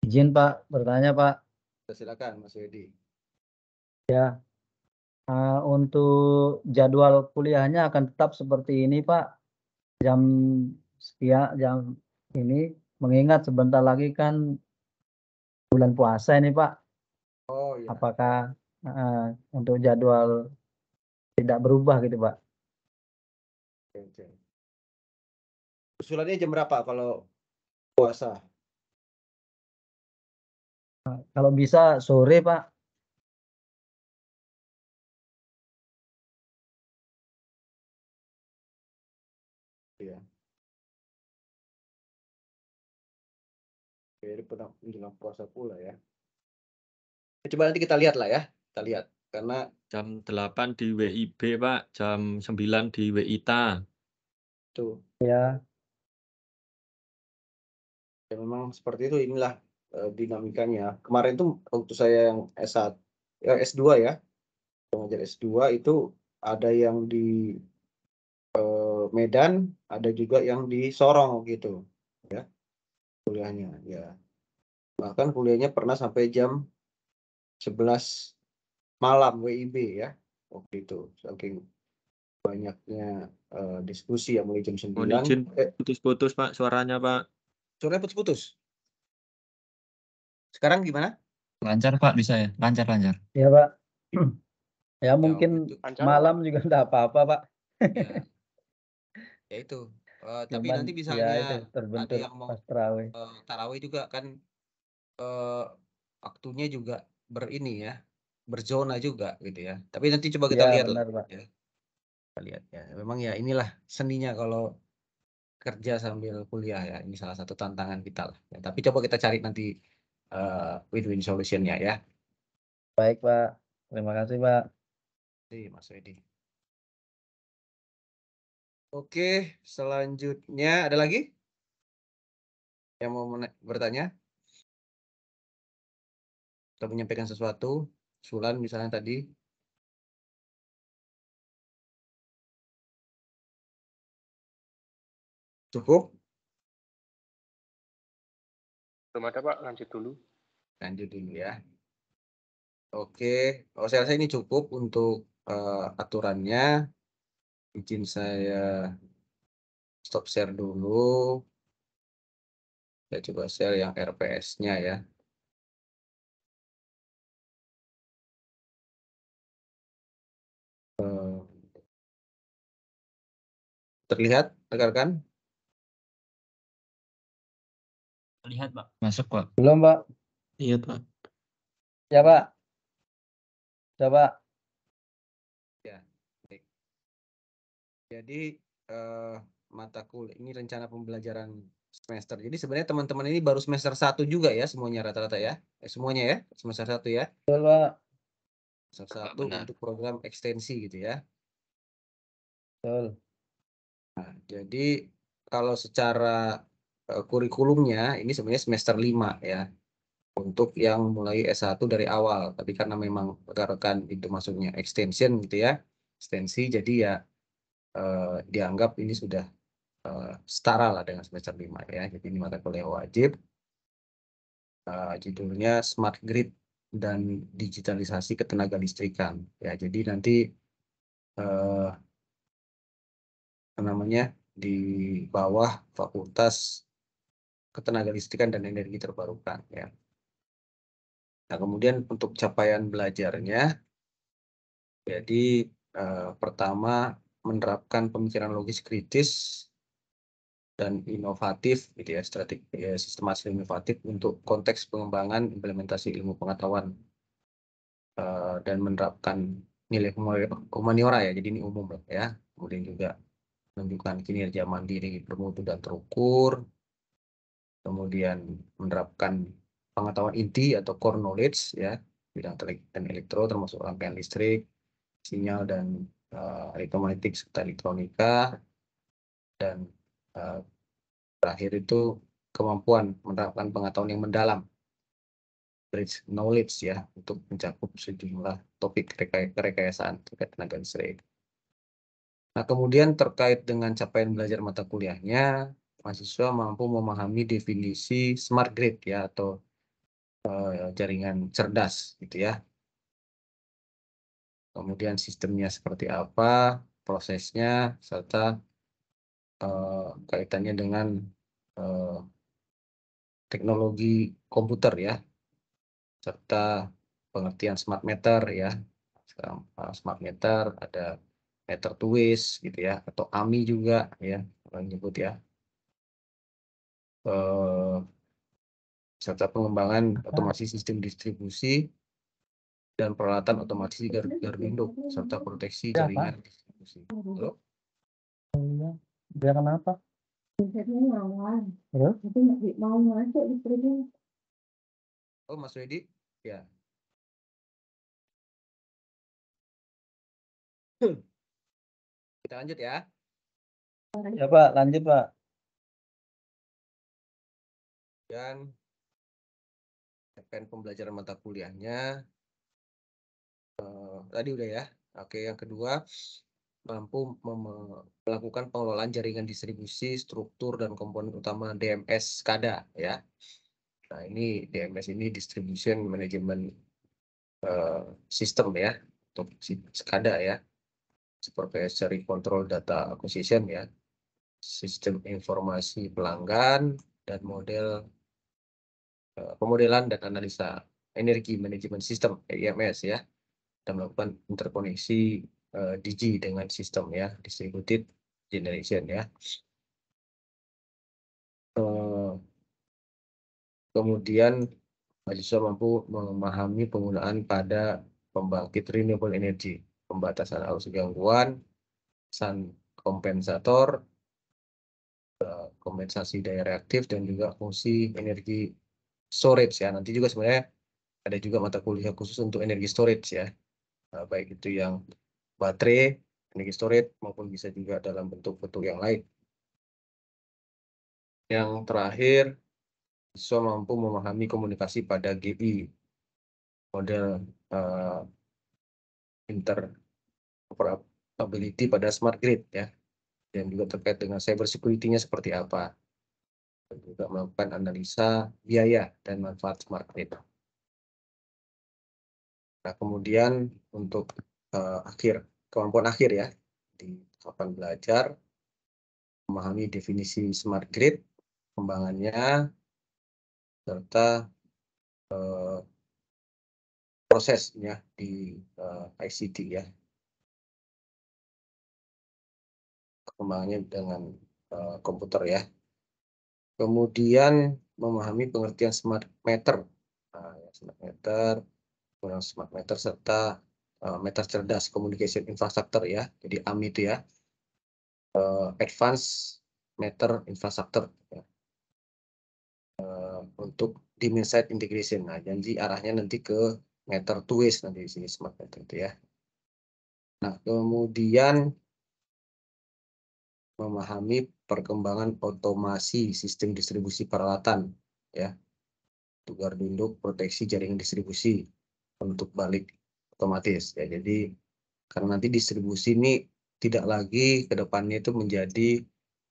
Izin Pak, bertanya Pak. Silakan Mas Wedi. Ya, untuk jadwal kuliahnya akan tetap seperti ini Pak, jam sekian, jam ini, mengingat sebentar lagi kan bulan puasa ini Pak. Oh iya. Apakah untuk jadwal tidak berubah gitu Pak? Oke. Usulannya jam berapa kalau puasa? Kalau bisa sore, Pak. Iya. Jadi pernah menjelang puasa pula ya. Coba nanti kita lihat lah ya. Kita lihat. Karena Jam 8 di WIB, Pak. Jam 9 di WITA. tuh Ya. ya memang seperti itu, inilah dinamikanya. Kemarin tuh waktu saya yang S1, ya S2 ya, pengajar S2 itu ada yang di Medan, ada juga yang di Sorong gitu ya kuliahnya ya. Bahkan kuliahnya pernah sampai jam 11 malam WIB ya waktu itu, saking banyaknya diskusi ya mulai jam 9. Mohon izin putus-putus, Pak, suaranya, Pak. Suaranya putus-putus. Sekarang gimana? Lancar Pak di saya, lancar. Ya, Pak. Ya mungkin Lancar, malam juga enggak apa-apa, Pak. Ya itu. Tapi Cuman nanti ya misalnya itu ada terbentur yang mau pas tarawih. tarawih juga kan waktunya juga berini ya, berzona juga gitu ya. Tapi nanti coba kita Ya, lihat benar, lah Pak. ya. Kita lihat ya. Memang ya inilah seninya kalau kerja sambil kuliah ya. Ini salah satu tantangan kita lah. Ya, tapi coba kita cari nanti win-win solution-nya ya. Baik, Pak. Terima kasih, Pak. Terima kasih, Mas Wedi. Oke, selanjutnya ada lagi yang mau bertanya atau menyampaikan sesuatu? Sulan misalnya tadi. Cukup? Belum ada, Pak. Lanjut dulu. Lanjut dulu ya. Oke, saya rasa ini cukup untuk aturannya. Izin saya stop share dulu. Saya coba share yang RPS-nya ya. Terlihat rekan-rekan? Terlihat, Pak. Masuk, Pak. Belum, Pak. Iya, Pak. Ya, Pak. Coba. Ya, baik. Jadi mata kuliah ini rencana pembelajaran semester. Jadi sebenarnya teman-teman ini baru semester 1 juga ya semuanya rata-rata ya. Semuanya ya, semester 1 ya. Betul, Pak. Semester 1 untuk program ekstensi gitu ya. Betul. Nah, jadi kalau secara kurikulumnya ini sebenarnya semester 5 ya. Untuk yang mulai S1 dari awal. Tapi karena memang rekan-rekan itu maksudnya extension gitu ya. Ekstensi jadi ya dianggap ini sudah setara lah dengan semester 5 ya. Jadi ini mata kuliah wajib. Judulnya Smart Grid dan Digitalisasi Ketenaga Listrikan. Ya, jadi nanti namanya di bawah Fakultas Ketenaga Listrikan dan Energi Terbarukan ya. Nah, kemudian untuk capaian belajarnya, jadi pertama menerapkan pemikiran logis kritis dan inovatif, gitu ya, strategi sistematis inovatif untuk konteks pengembangan implementasi ilmu pengetahuan dan menerapkan nilai humaniora ya, jadi ini umum ya. Kemudian juga menunjukkan kinerja mandiri, bermutu dan terukur. Kemudian menerapkan pengetahuan inti atau core knowledge ya, bidang dan elektro termasuk rangkaian listrik, sinyal dan elektromagnetik serta elektronika, dan terakhir itu kemampuan menerapkan pengetahuan yang mendalam, bridge knowledge ya, untuk mencakup sejumlah topik kerekayasaan terkait tenaga listrik. Nah, kemudian terkait dengan capaian belajar mata kuliahnya, mahasiswa mampu memahami definisi smart grid ya, atau jaringan cerdas gitu ya. Kemudian sistemnya seperti apa, prosesnya, serta kaitannya dengan teknologi komputer ya, serta pengertian smart meter ya. Sekarang smart meter ada meter tuis gitu ya, atau AMI juga ya, orang nyebut ya. serta pengembangan otomasi sistem distribusi dan peralatan otomasi Gardu serta proteksi Ya, jaringan Pak. distribusi. Halo? Dia kenapa? Terus? Oh, Mas Wedi? Ya. Kita lanjut ya. Ya Pak, lanjut Pak. Dan pembelajaran mata kuliahnya tadi udah ya. Oke, yang kedua, mampu melakukan pengelolaan jaringan distribusi, struktur, dan komponen utama DMS SCADA ya. Nah, ini DMS ini Distribution Management System ya, untuk SCADA ya. Supervisory Control Data Acquisition ya. Sistem informasi pelanggan dan model pemodelan dan analisa energi manajemen sistem EMS ya, dan melakukan interkoneksi DG dengan sistem ya, distributed generation ya. Kemudian mahasiswa mampu memahami penggunaan pada pembangkit renewable energy, pembatasan arus gangguan, kompensator, kompensasi daya reaktif, dan juga fungsi energi storage ya. Nanti juga sebenarnya ada juga mata kuliah khusus untuk energi storage ya, baik itu yang baterai, energi storage, maupun bisa juga dalam bentuk-bentuk yang lain. Yang terakhir, siswa mampu memahami komunikasi pada GI, model interoperability pada smart grid ya, dan juga terkait dengan cyber security-nya seperti apa. Dan juga melakukan analisa biaya dan manfaat smart grid. Nah, kemudian untuk kemampuan akhir ya, di tahapan belajar, memahami definisi smart grid, pengembangannya, serta prosesnya di ICT ya. Pengembangannya dengan komputer ya. Kemudian memahami pengertian smart meter. Nah, smart meter serta meter cerdas communication infrastructure ya. Jadi AM itu ya. Advanced meter infrastructure ya. Untuk demand side integration. Nah, jadi arahnya nanti ke meter to waste nanti di sini smart meter itu ya. Nah, kemudian memahami perkembangan otomasi sistem distribusi peralatan ya, untuk gardu induk, proteksi jaringan distribusi, untuk balik otomatis ya. Jadi karena nanti distribusi ini tidak lagi ke depannya itu menjadi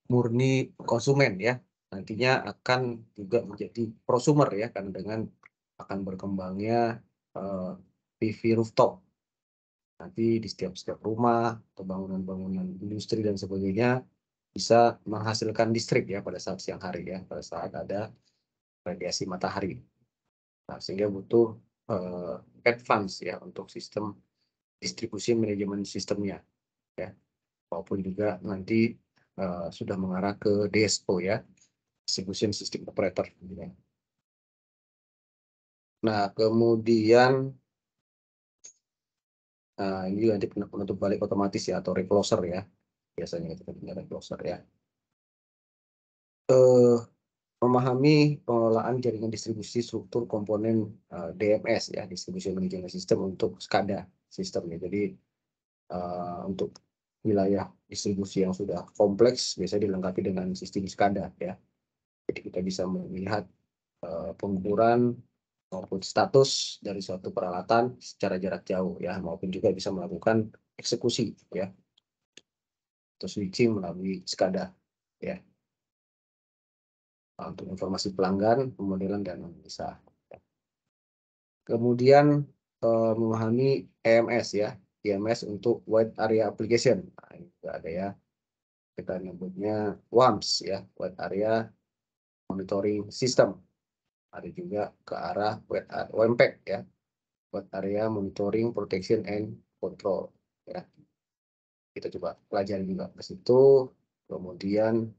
murni konsumen ya, nantinya akan juga menjadi prosumer ya, karena dengan akan berkembangnya PV rooftop nanti di setiap rumah atau bangunan-bangunan industri dan sebagainya bisa menghasilkan listrik ya pada saat siang hari ya, pada saat ada radiasi matahari. Nah, sehingga butuh advance ya untuk sistem distribusi manajemen sistemnya ya, maupun juga nanti sudah mengarah ke DSO ya, distribution system operator. Ya. Nah, kemudian ini juga nanti penutup balik otomatis ya, atau recloser ya, biasanya kita punya recloser ya. Memahami pengelolaan jaringan distribusi struktur komponen DMS ya, distribution management system untuk SCADA sistemnya. Jadi untuk wilayah distribusi yang sudah kompleks biasanya dilengkapi dengan sistem SCADA ya. Jadi kita bisa melihat pengukuran maupun status dari suatu peralatan secara jarak jauh ya, maupun juga bisa melakukan eksekusi ya, atau switching melalui SCADA ya. Untuk informasi pelanggan, pemodelan, dan analisa. Kemudian memahami EMS ya, EMS untuk wide area application. Nah, ini juga ada ya, kita nyebutnya WAMS ya, wide area monitoring system. Ada juga ke arah WMPAC ya, wide area monitoring protection and control ya. Kita coba pelajari juga ke situ. Kemudian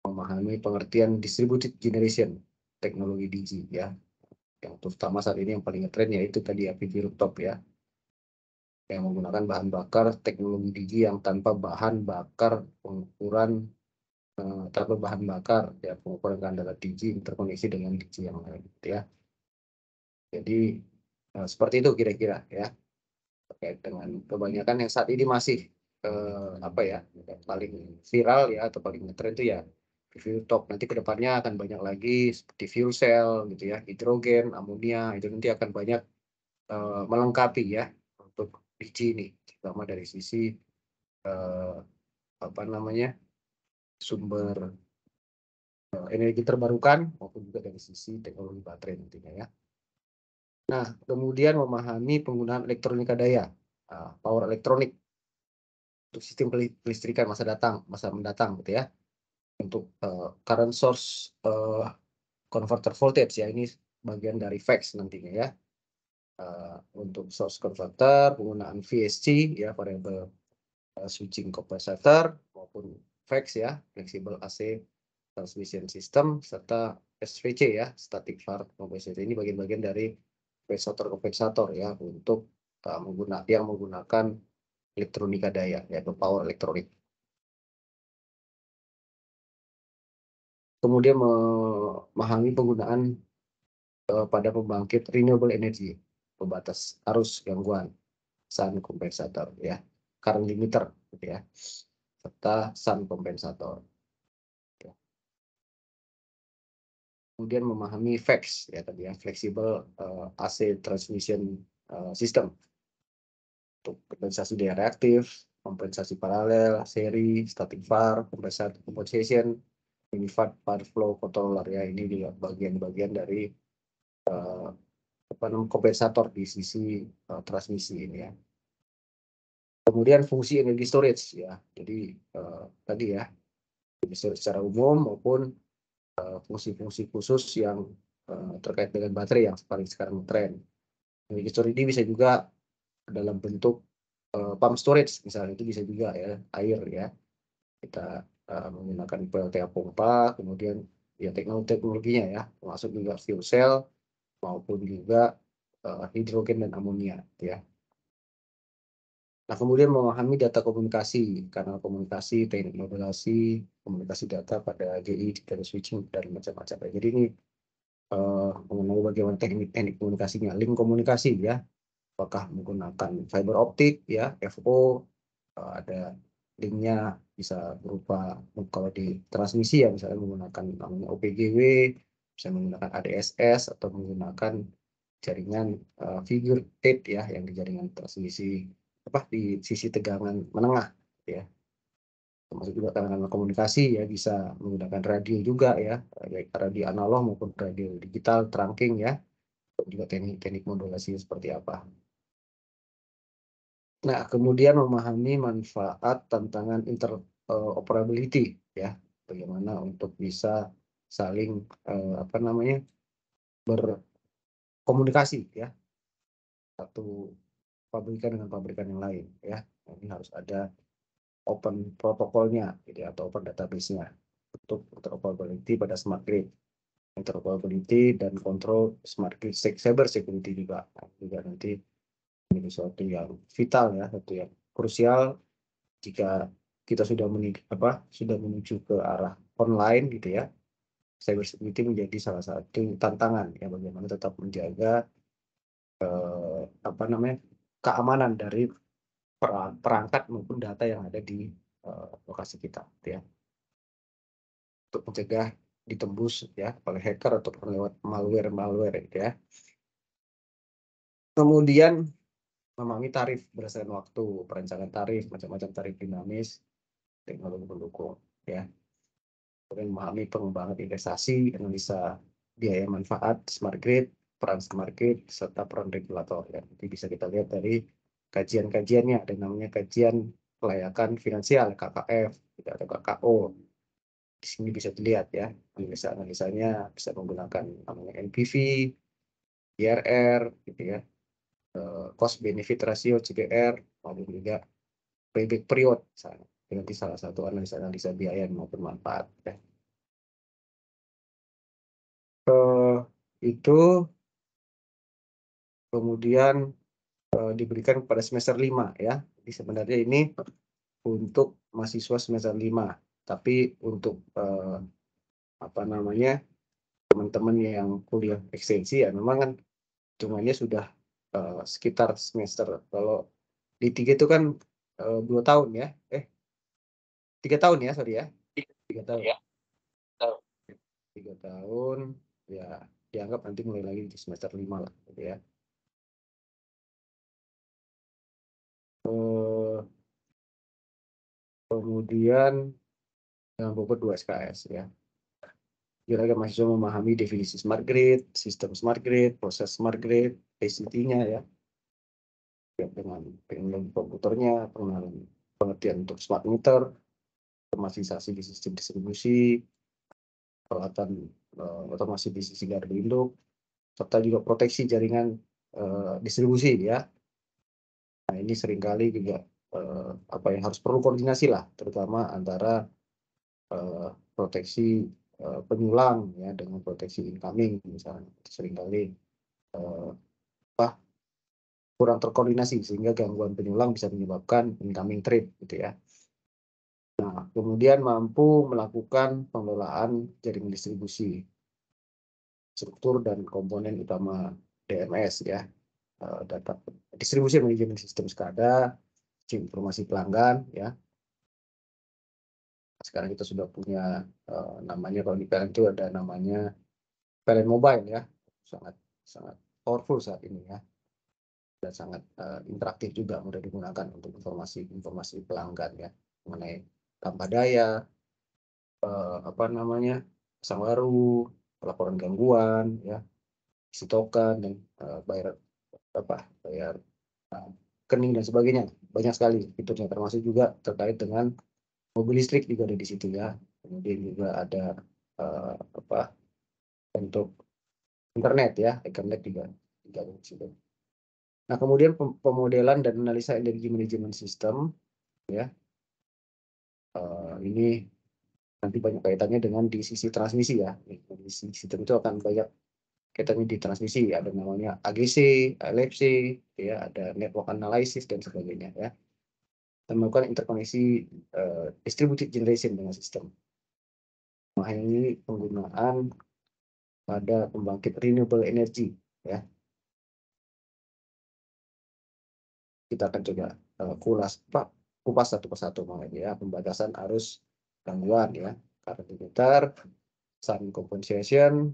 memahami pengertian distributed generation teknologi DG ya. Yang terutama saat ini yang paling ngetren yaitu tadi PV rooftop ya, yang menggunakan bahan bakar teknologi DG yang tanpa bahan bakar pengukuran tanpa bahan bakar ya, pengukuran kandalat DG terkoneksi dengan DG yang lain gitu ya. Jadi seperti itu kira-kira ya, terkait dengan kebanyakan yang saat ini masih apa ya, yang paling viral ya atau paling ngetren itu ya PV rooftop. Nanti kedepannya akan banyak lagi seperti fuel cell gitu ya, hidrogen, amonia, itu nanti akan banyak melengkapi ya untuk DG ini, terutama dari sisi apa namanya, sumber energi terbarukan maupun juga dari sisi teknologi baterai nantinya ya. Nah, kemudian memahami penggunaan elektronika daya, power elektronik untuk sistem kelistrikan masa mendatang gitu ya. Untuk current source converter voltage ya, ini bagian dari VEX nantinya ya. Untuk source converter penggunaan VSC ya, variable switching capacitor, maupun VEX ya, flexible AC transmission system, serta SVC ya, static var compensator. Ini bagian-bagian dari kompensator ya untuk yang menggunakan elektronika daya yaitu power elektronik. Kemudian memahami penggunaan pada pembangkit renewable energy, pembatas arus gangguan, sun kompensator ya, current limiter gitu ya, serta sun kompensator. Kemudian memahami VEX ya tadi ya, flexible AC transmission system untuk kompensasi daya reaktif, kompensasi paralel, seri, static var, compensation, unified power flow controller ya, ini juga bagian-bagian dari kompensator di sisi transmisi ini ya. Kemudian fungsi energi storage ya, jadi tadi ya, energi storage secara umum maupun fungsi-fungsi khusus yang terkait dengan baterai yang paling sekarang tren. Energi storage ini bisa juga dalam bentuk pump storage misalnya, itu bisa juga ya, air ya. Kita menggunakan PLTA pompa, kemudian ya teknologinya ya, termasuk juga fuel cell maupun juga hidrogen dan amonia ya. Nah, kemudian memahami data komunikasi, kanal komunikasi, teknik modulasi, komunikasi data pada GI, data switching, dan macam-macam. Jadi ini mengenai bagaimana teknik komunikasinya, link komunikasi ya, apakah menggunakan fiber optik ya, FO, ada linknya bisa berupa, kalau di transmisi ya misalnya menggunakan namanya OPGW, bisa menggunakan ADSS atau menggunakan jaringan figure 8 ya, yang di jaringan transmisi di sisi tegangan menengah ya, termasuk juga kanal komunikasi ya, bisa menggunakan radio juga ya, baik radio analog maupun radio digital trunking ya, juga teknik modulasi seperti apa. Nah, kemudian memahami manfaat tantangan interoperability ya, bagaimana untuk bisa saling berkomunikasi ya, satu pabrikan dengan pabrikan yang lain ya. Ini harus ada open protokolnya gitu ya, atau open database-nya untuk interoperability pada smart grid, interoperability dan kontrol smart grid cyber security juga nanti ini sesuatu yang vital ya, sesuatu yang krusial jika kita sudah menuju ke arah online gitu ya. Cyber security menjadi salah satu tantangan ya, bagaimana tetap menjaga keamanan dari perangkat maupun data yang ada di lokasi kita ya, untuk mencegah ditembus ya oleh hacker ataupun lewat malware gitu ya. Kemudian memahami tarif berdasarkan waktu, perencanaan tarif, macam-macam tarif dinamis, teknologi pendukung ya. Kemudian memahami pengembangan investasi, analisa biaya manfaat smart grid, peran smart grid, serta peran regulator ya. Nanti bisa kita lihat dari kajian-kajiannya, ada namanya kajian kelayakan finansial KKF atau KKO. Di sini bisa dilihat ya, analisa-analisanya bisa menggunakan namanya NPV, IRR gitu ya, cost benefit ratio CBR, maupun juga payback period misalnya. Nanti salah satu analisa biaya maupun manfaat ya. itu kemudian diberikan pada semester 5 ya. Jadi sebenarnya ini untuk mahasiswa semester 5, tapi untuk apa namanya teman-teman yang kuliah ekstensi ya memang kan hitungannya sudah sekitar semester. Kalau di 3 itu kan 2 tahun ya. 3 tahun ya, sorry ya. 3 tahun. 3 tahun ya dianggap nanti mulai lagi di semester 5 lah gitu ya. Kemudian dengan bobot 2 SKS ya. Kira-kira mahasiswa memahami definisi smart grid, sistem smart grid, proses smart grid, ICT-nya ya. Dengan pengenalan komputernya, pengertian untuk smart meter, otomatisasi di sistem distribusi, peralatan otomasi di sisi gardu induk, serta juga proteksi jaringan distribusi ya. Nah ini seringkali juga apa yang harus perlu koordinasi lah, terutama antara proteksi penyulang ya dengan proteksi incoming misalnya. Seringkali kurang terkoordinasi sehingga gangguan penyulang bisa menyebabkan incoming trip gitu ya. Nah, kemudian mampu melakukan pengelolaan jaringan distribusi, struktur dan komponen utama DMS ya. Data distribusi manajemen sistem SCADA, informasi pelanggan ya. Sekarang kita sudah punya namanya kalau di PLN itu ada namanya PLN Mobile ya, sangat powerful saat ini ya, dan sangat interaktif juga, mudah digunakan untuk informasi pelanggan ya mengenai tanpa daya, apa namanya pasang baru, laporan gangguan ya, isi token dan bayar rekening dan sebagainya, banyak sekali fiturnya, termasuk juga terkait dengan mobil listrik juga ada di situ ya. Kemudian juga ada untuk internet ya, Ethernet juga di situ. Nah, kemudian pemodelan dan analisa energi manajemen sistem ya. Ini nanti banyak kaitannya dengan di sisi transmisi ya. Di sisi sistem itu akan banyak kaitannya di transmisi, ada namanya AGC, LFC, ya, ada network analysis dan sebagainya ya. Dan melakukan interkoneksi distributed generation dengan sistem. Nah, ini penggunaan pada pembangkit renewable energy ya. Kita akan coba kupas satu persatu ya, pembatasan arus gangguan ya, current limiter, sun compensation,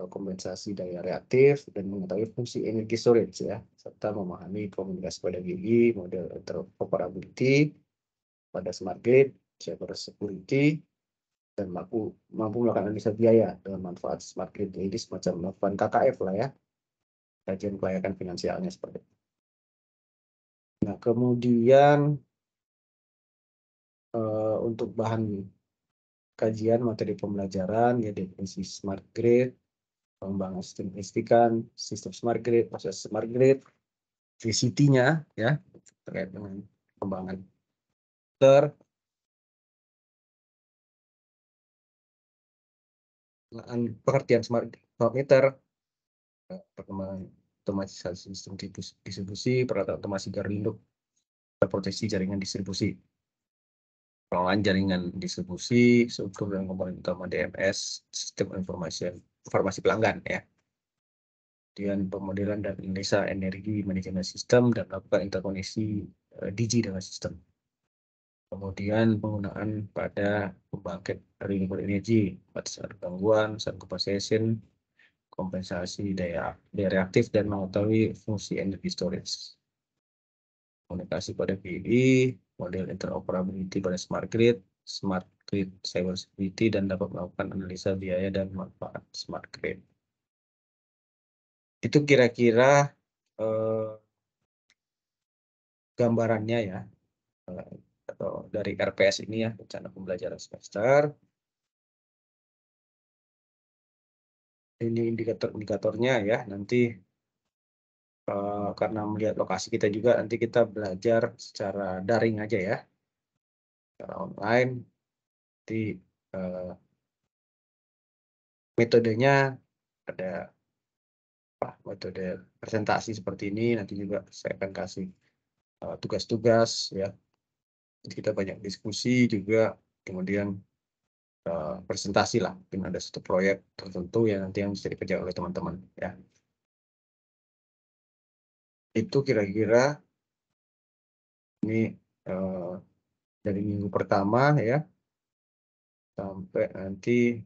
kompensasi daya reaktif, dan mengetahui fungsi energi storage ya, serta memahami komunikasi pada gigi, model interoperability pada smart grid, cyber security, dan mampu melakukan analisa biaya dengan manfaat smart grid. Jadi semacam melakukan KKF lah ya, kajian kelayakan finansialnya seperti itu. Nah, kemudian untuk bahan kajian materi pembelajaran ya, definisi smart grid, pengembangan sistem listrikan, sistem smart grid, proses smart grid, ICT-nya ya, terkait dengan pengembangan pengertian smart meter, perkembangan otomatisasi sistem distribusi, peralatan otomasi gardu induk, proteksi jaringan distribusi, pengelolaan jaringan distribusi, struktur dan komponen utama DMS, sistem informasi pelanggan ya. Kemudian pemodelan dan analisa energi manajemen sistem dan melakukan interkoneksi DG dengan sistem. Kemudian penggunaan pada pembangkit renewable energy, batasan gangguan, sun compensation, kompensasi daya reaktif, dan mengetahui fungsi energi storage. Komunikasi pada PI, model interoperability pada smart grid cyber security, dan dapat melakukan analisa biaya dan manfaat smart grid. Itu kira-kira gambarannya ya, atau dari RPS ini ya, rencana pembelajaran semester. Ini indikator-indikatornya ya, nanti karena melihat lokasi kita juga, nanti kita belajar secara daring aja ya, secara online. Nanti metodenya ada metode presentasi seperti ini, nanti juga saya akan kasih tugas-tugas ya. Jadi kita banyak diskusi juga, kemudian presentasi lah, mungkin ada satu proyek tertentu yang nanti yang bisa dikerjakan oleh teman-teman ya. Itu kira-kira ini dari minggu pertama ya sampai nanti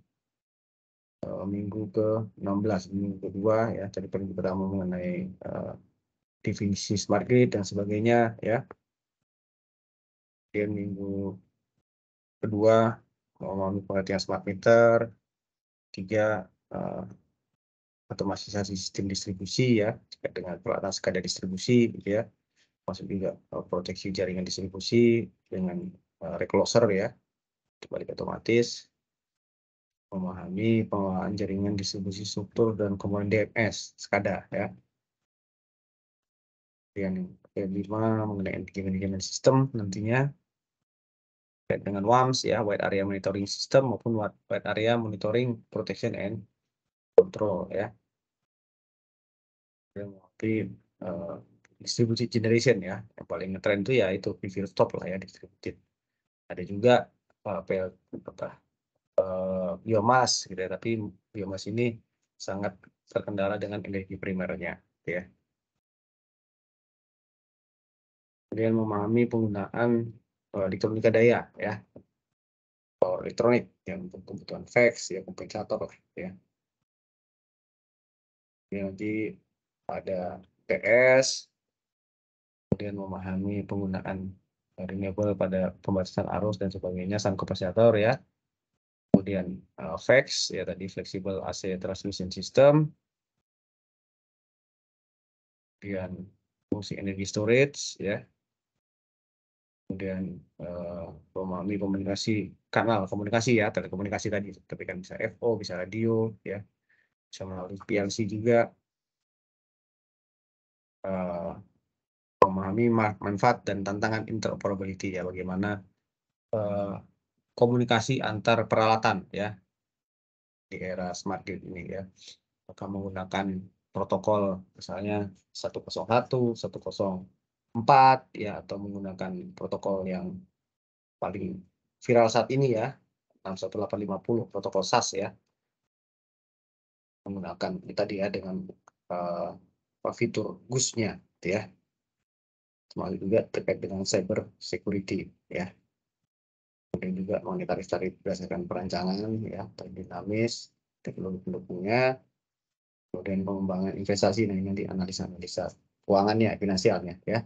minggu ke-16, minggu kedua ya. Tadi pertama mengenai definisi smart grid dan sebagainya ya. Kemudian minggu kedua memahami pengertian smart meter, 3 otomatisasi sistem distribusi ya, terkait dengan peralatan SCADA distribusi gitu ya, masuk juga proteksi jaringan distribusi dengan recloser ya, balik otomatis, memahami pengelolaan jaringan distribusi struktur dan komponen DMS SCADA ya. Yang kelima mengenai manajemen sistem nantinya terkait dengan WAMS ya, Wide Area Monitoring System maupun Wide Area Monitoring Protection and Control ya. Tapi distributed generation ya, yang paling ngetren itu ya itu PV rooftop lah ya, distributed. Ada juga biomas gitu ya, tapi biomas ini sangat terkendala dengan energi primernya ya. Kemudian memahami penggunaan elektronika daya ya, elektronik yang untuk kebutuhan fax ya, kompensator lah ya. Nanti ada PS, kemudian memahami penggunaan renewable pada pembatasan arus dan sebagainya, sun kompensator ya. Kemudian FAX ya tadi flexible AC transmission system. Kemudian fungsi energi storage ya. Kemudian memahami komunikasi kanal komunikasi ya, telekomunikasi tadi, tapi kan bisa FO, bisa radio ya, bisa melalui PLC juga. Memahami manfaat dan tantangan interoperability ya, bagaimana komunikasi antar peralatan ya di era smart grid ini ya, apakah menggunakan protokol misalnya 101, 104 ya, atau menggunakan protokol yang paling viral saat ini ya 61850 protokol SAS ya, menggunakan tadi ya dengan fitur GUS-nya gitu ya, termasuk juga terkait dengan cyber security ya. Kemudian juga monetaris tarif berdasarkan perancangan ya, dinamis, teknologi pendukungnya, kemudian pengembangan investasi, nah ini nanti analisa keuangannya, finansialnya ya.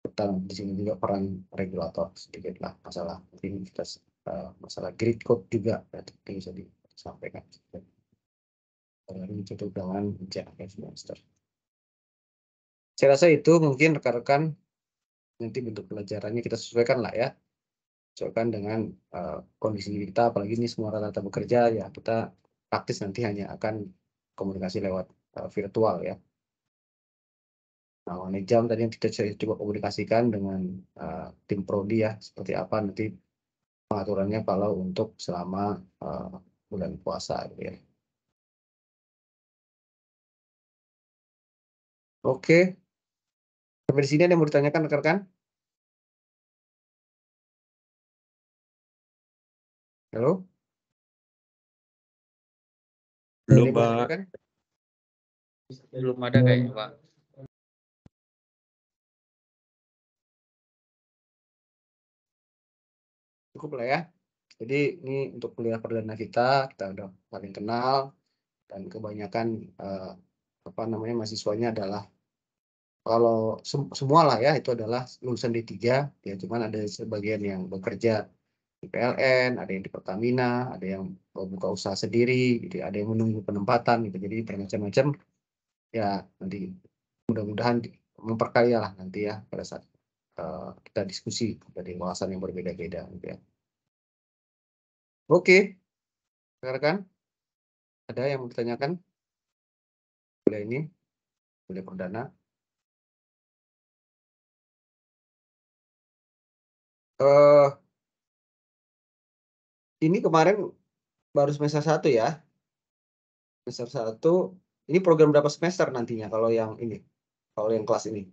Serta di sini juga peran regulator sedikit lah, masalah masalah grid code juga ya, bisa disampaikan. Ini cukup dengan semester. Saya rasa itu mungkin rekan-rekan nanti bentuk pelajarannya kita sesuaikan lah ya, sesuaikan dengan kondisi kita, apalagi ini semua rata-rata bekerja ya, kita praktis nanti hanya akan komunikasi lewat virtual ya. Nah, mengenai jam tadi yang kita coba komunikasikan dengan tim prodi ya, seperti apa nanti pengaturannya kalau untuk selama bulan puasa gitu ya. Oke, sampai di sini ada yang mau ditanyakan rekan-rekan? Halo? Belum, Pak. Belum ada kayaknya, Pak. Cukup lah ya. Jadi ini untuk kuliah perdana kita udah paling kenal, dan kebanyakan mahasiswanya adalah kalau semua lah ya itu adalah lulusan D3 ya, cuman ada sebagian yang bekerja di PLN, ada yang di Pertamina, ada yang buka usaha sendiri, gitu, ada yang menunggu penempatan gitu. Jadi bermacam-macam ya, nanti mudah-mudahan memperkaya lah nanti ya pada saat kita diskusi dari wawasan yang berbeda-beda gitu ya. Oke, rekan-rekan, ada yang mau ditanyakan? Kuliah ini, kuliah perdana. Ini kemarin baru semester 1 ya, Semester 1, ini program berapa semester nantinya kalau yang ini? Kalau yang kelas ini?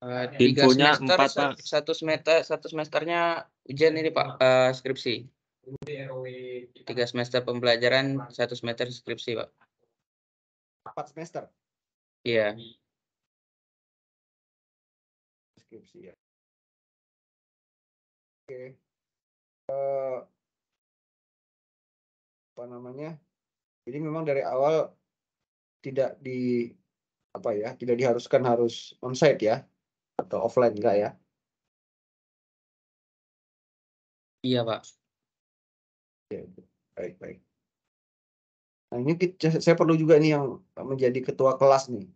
3 Infonya semester, 4, Pak. satu semesternya ujian ini Pak, skripsi. 3 semester pembelajaran, 1 semester skripsi Pak. 4 semester Iya. skripsi ya. Oke. Apa namanya? Jadi memang dari awal tidak tidak diharuskan harus onsite ya, atau offline enggak ya? Iya Pak. Oke, baik. Nah ini saya perlu juga nih yang menjadi ketua kelas nih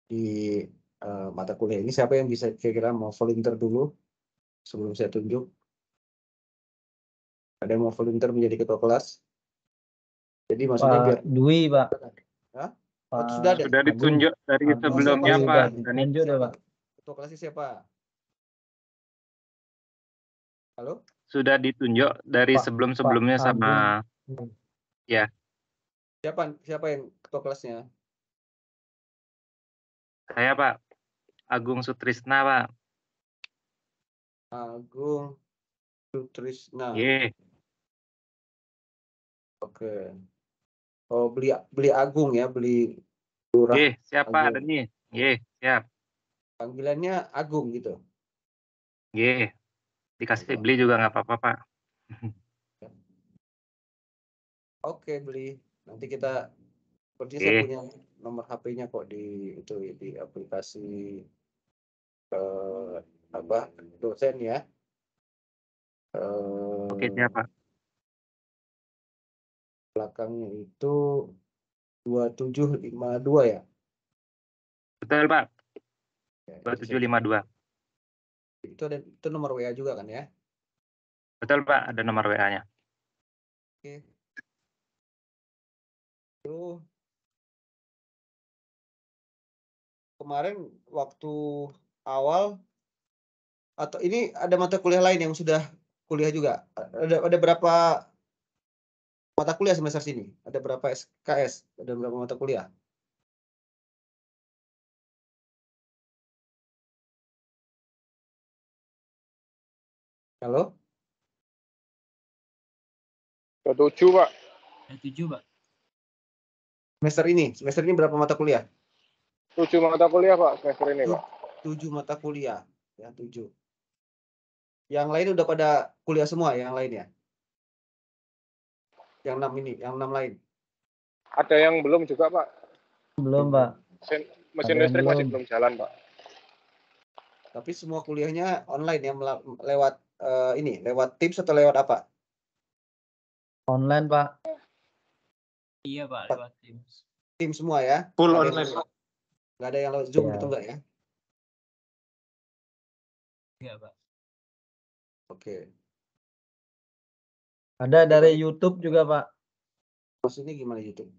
di mata kuliah ini. Siapa yang bisa kira-kira mau volunteer dulu sebelum saya tunjuk? Ada yang mau volunteer menjadi ketua kelas? Jadi maksudnya biar Pak Dwi, Pak. Hah? Pak Sudah ada. Sudah ditunjuk dari Agung sebelumnya, Dwi, Pak. Pak. Dani. Tunjuk deh, Pak. Ketua kelasnya siapa? Halo? Sudah ditunjuk dari Pak sebelum-sebelumnya sama Agung. ya. Siapa yang ketua kelasnya? Saya, Pak. Agung Sutrisna, Pak. Agung Sutrisna. Ye. Oke. Oh, beli Agung ya, beli Lurah Ye, siapa Agung. Dani? Ye, siap. Panggilannya Agung gitu. Ye. Dikasih beli juga nggak apa-apa, Pak. Oke, beli. Nanti kita sepertinya saya Ye. punya nomor HP-nya kok di aplikasi dosen ya. Oke, siap, Pak. Belakangnya itu 2752 ya. Betul, Pak. Ya, 2752. Itu nomor WA juga kan ya? Betul, Pak. Ada nomor WA-nya. Oke. Itu kemarin waktu awal atau ini ada mata kuliah lain yang sudah kuliah juga? Ada berapa mata kuliah semester sini? Ada berapa SKS? Ada berapa mata kuliah? Halo? 7, Pak. 7, Pak. Semester ini berapa mata kuliah? 7 mata kuliah, Pak, semester ini, Pak. 7 mata kuliah. Ya, 7. Yang lain udah pada kuliah semua yang lain ya? Yang 6 ini, yang 6 lain. Ada yang belum juga, Pak. Belum, Pak. Mesin listrik masih belum jalan, Pak. Tapi semua kuliahnya online ya, lewat lewat Teams atau lewat apa? Online, Pak. Iya, Pak, lewat Teams. Teams semua ya? Full online, Pak. Nggak ada yang lewat Zoom Ya. gitu enggak ya? Iya, Pak. Oke. Ada dari YouTube juga, Pak. Maksudnya gimana YouTube?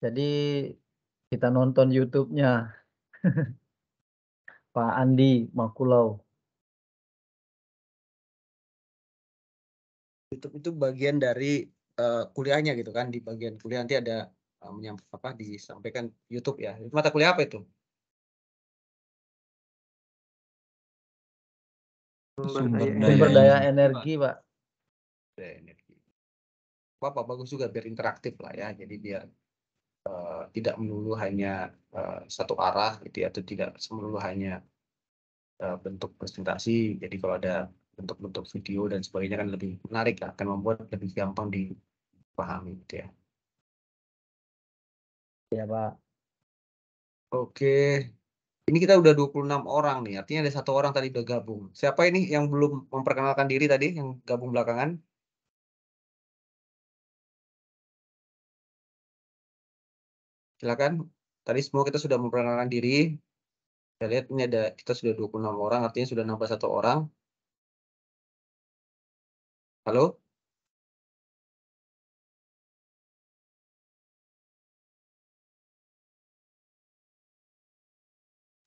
Jadi kita nonton YouTube-nya Pak Andi Makulau. YouTube itu bagian dari kuliahnya gitu kan, di bagian kuliah nanti ada disampaikan YouTube ya. Mata kuliah apa itu? Sumber daya energi, Pak. Daya energi. Apa bagus juga biar interaktif lah ya. Jadi biar tidak melulu hanya satu arah gitu ya, atau tidak melulu hanya bentuk presentasi. Jadi kalau ada bentuk-bentuk video dan sebagainya kan lebih menarik lah, akan membuat lebih gampang dipahami gitu ya. Ya, Pak. Oke. Ini kita udah 26 orang nih, artinya ada 1 orang tadi udah gabung. Siapa ini yang belum memperkenalkan diri tadi, yang gabung belakangan? Silakan. Tadi semua kita sudah memperkenalkan diri. Kita lihat ini kita sudah 26 orang, artinya sudah nambah 1 orang. Halo?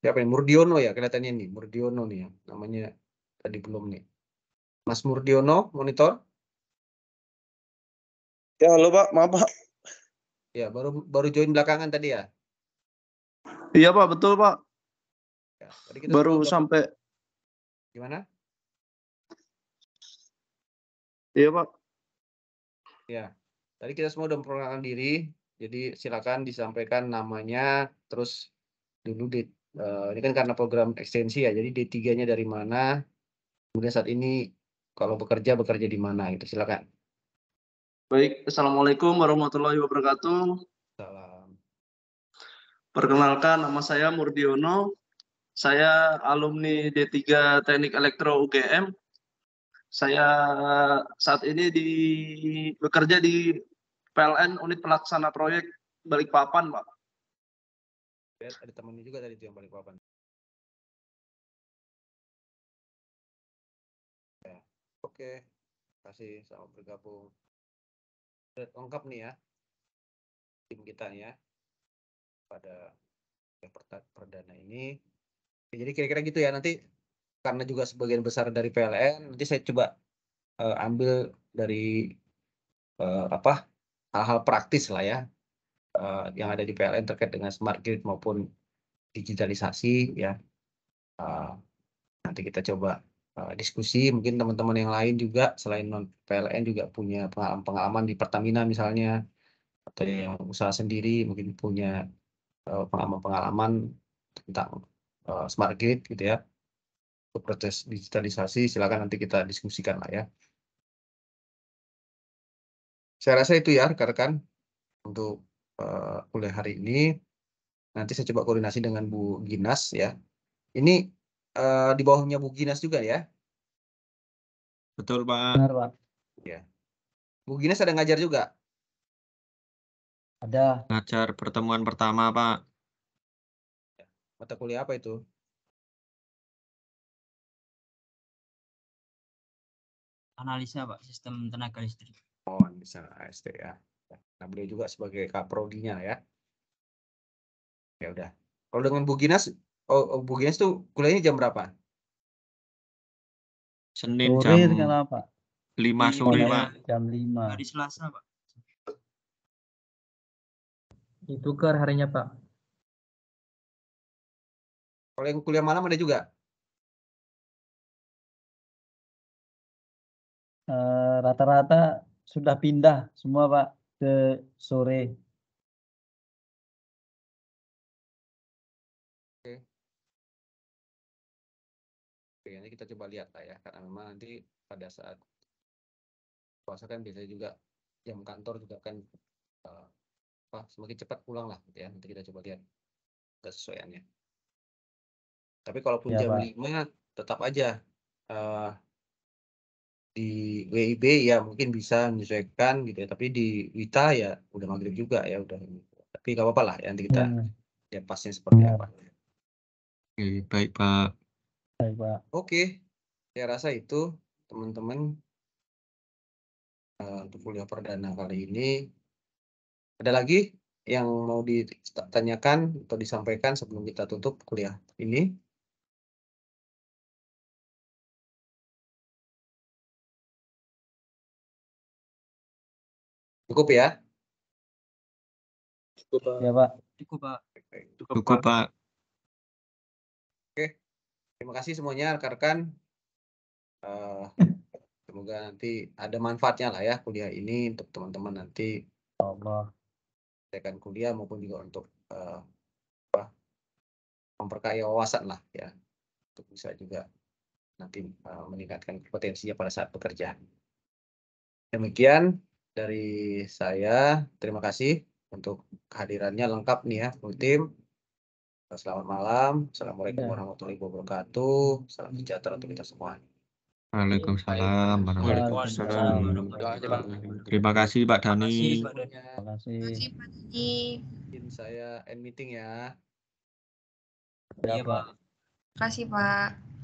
Siapa yang Murdiono ya kelihatannya nih, Murdiono nih ya, namanya tadi belum nih. Mas Murdiono, monitor. Ya, halo Pak, maaf Pak. Ya, baru join belakangan tadi ya? Iya Pak, betul Pak. Ya, tadi kita Baru semua sampai. gimana? Iya Pak. Ya, tadi kita semua udah memperkenalkan diri, jadi silakan disampaikan namanya, terus dulu ini kan karena program ekstensi ya, jadi D3-nya dari mana, kemudian saat ini kalau bekerja di mana gitu, silakan. Baik, Assalamualaikum warahmatullahi wabarakatuh. Salam. Perkenalkan, nama saya Murdiono. Saya alumni D3 Teknik Elektro UGM. Saya saat ini bekerja di PLN Unit Pelaksana Proyek Balikpapan, Pak. Lihat ada temannya juga tadi itu yang Balikpapan. Ya. Oke, kasih selamat bergabung. Lengkap nih ya tim kita ya pada yang perdana ini. Jadi kira-kira gitu ya, nanti karena juga sebagian besar dari PLN, nanti saya coba ambil dari hal-hal praktis lah ya yang ada di PLN terkait dengan smart grid maupun digitalisasi ya. Nanti kita coba diskusi, mungkin teman-teman yang lain juga selain non PLN juga punya pengalaman di Pertamina misalnya, atau yang usaha sendiri mungkin punya pengalaman tentang smart grid gitu ya, untuk proses digitalisasi. Silakan nanti kita diskusikan lah ya. Saya rasa itu ya rekan-rekan untuk kuliah hari ini. Nanti saya coba koordinasi dengan Bu Ginas ya. Ini di bawahnya Bu Ginas juga ya? Betul, Pak. Benar, Pak. Ya. Bu Ginas ada ngajar juga? Ada. Ngajar pertemuan pertama, Pak. Mata kuliah apa itu? Analisa, Pak, sistem tenaga listrik. Oh, analisa AST ya. Nah, beliau juga sebagai kaprodinya ya. Ya udah. Kalau dengan Bu Ginas, Bu Ginas tuh kuliahnya jam berapa? Senin Sore jam sekarang, Pak. 5 sore, Mulai Pak. jam 5. Hari Selasa, Pak. Ditukar harinya, Pak. Kalau yang kuliah malam ada juga? Rata-rata sudah pindah semua, Pak, ke sore. Oke, nanti kita coba lihat lah ya, karena memang nanti pada saat puasa kan biasanya juga jam kantor juga kan semakin cepat pulang lah gitu ya. Nanti kita coba lihat kesesuaiannya. Tapi kalaupun Ya, jam Pak. 5 tetap aja di WIB ya mungkin bisa menyesuaikan gitu ya. Tapi di WITA ya udah maghrib juga ya udah. Tapi nggak apa-apa lah ya, nanti kita lihat pasnya seperti apa. Oke, baik, Pak. Baik, Pak. Oke, saya rasa itu teman-teman untuk kuliah perdana kali ini. Ada lagi yang mau ditanyakan atau disampaikan sebelum kita tutup kuliah ini? Cukup ya? Cukup, Pak. Ya, Pak. Cukup, Pak. Cukup, Pak. Oke, terima kasih semuanya rekan-rekan. Semoga nanti ada manfaatnya lah ya kuliah ini untuk teman-teman nanti. Allah. Tekan kuliah maupun juga untuk memperkaya wawasan lah ya. Untuk bisa juga nanti meningkatkan kompetensinya pada saat bekerja. Demikian dari saya. Terima kasih untuk kehadirannya lengkap nih ya, full tim. Selamat malam. Assalamualaikum warahmatullahi wabarakatuh. Salam sejahtera untuk kita semua. Waalaikumsalam warahmatullahi wabarakatuh. Terima kasih, Pak Dani. Terima kasih. Mungkin saya end meeting ya. Ya, Pak. Terima kasih, Pak.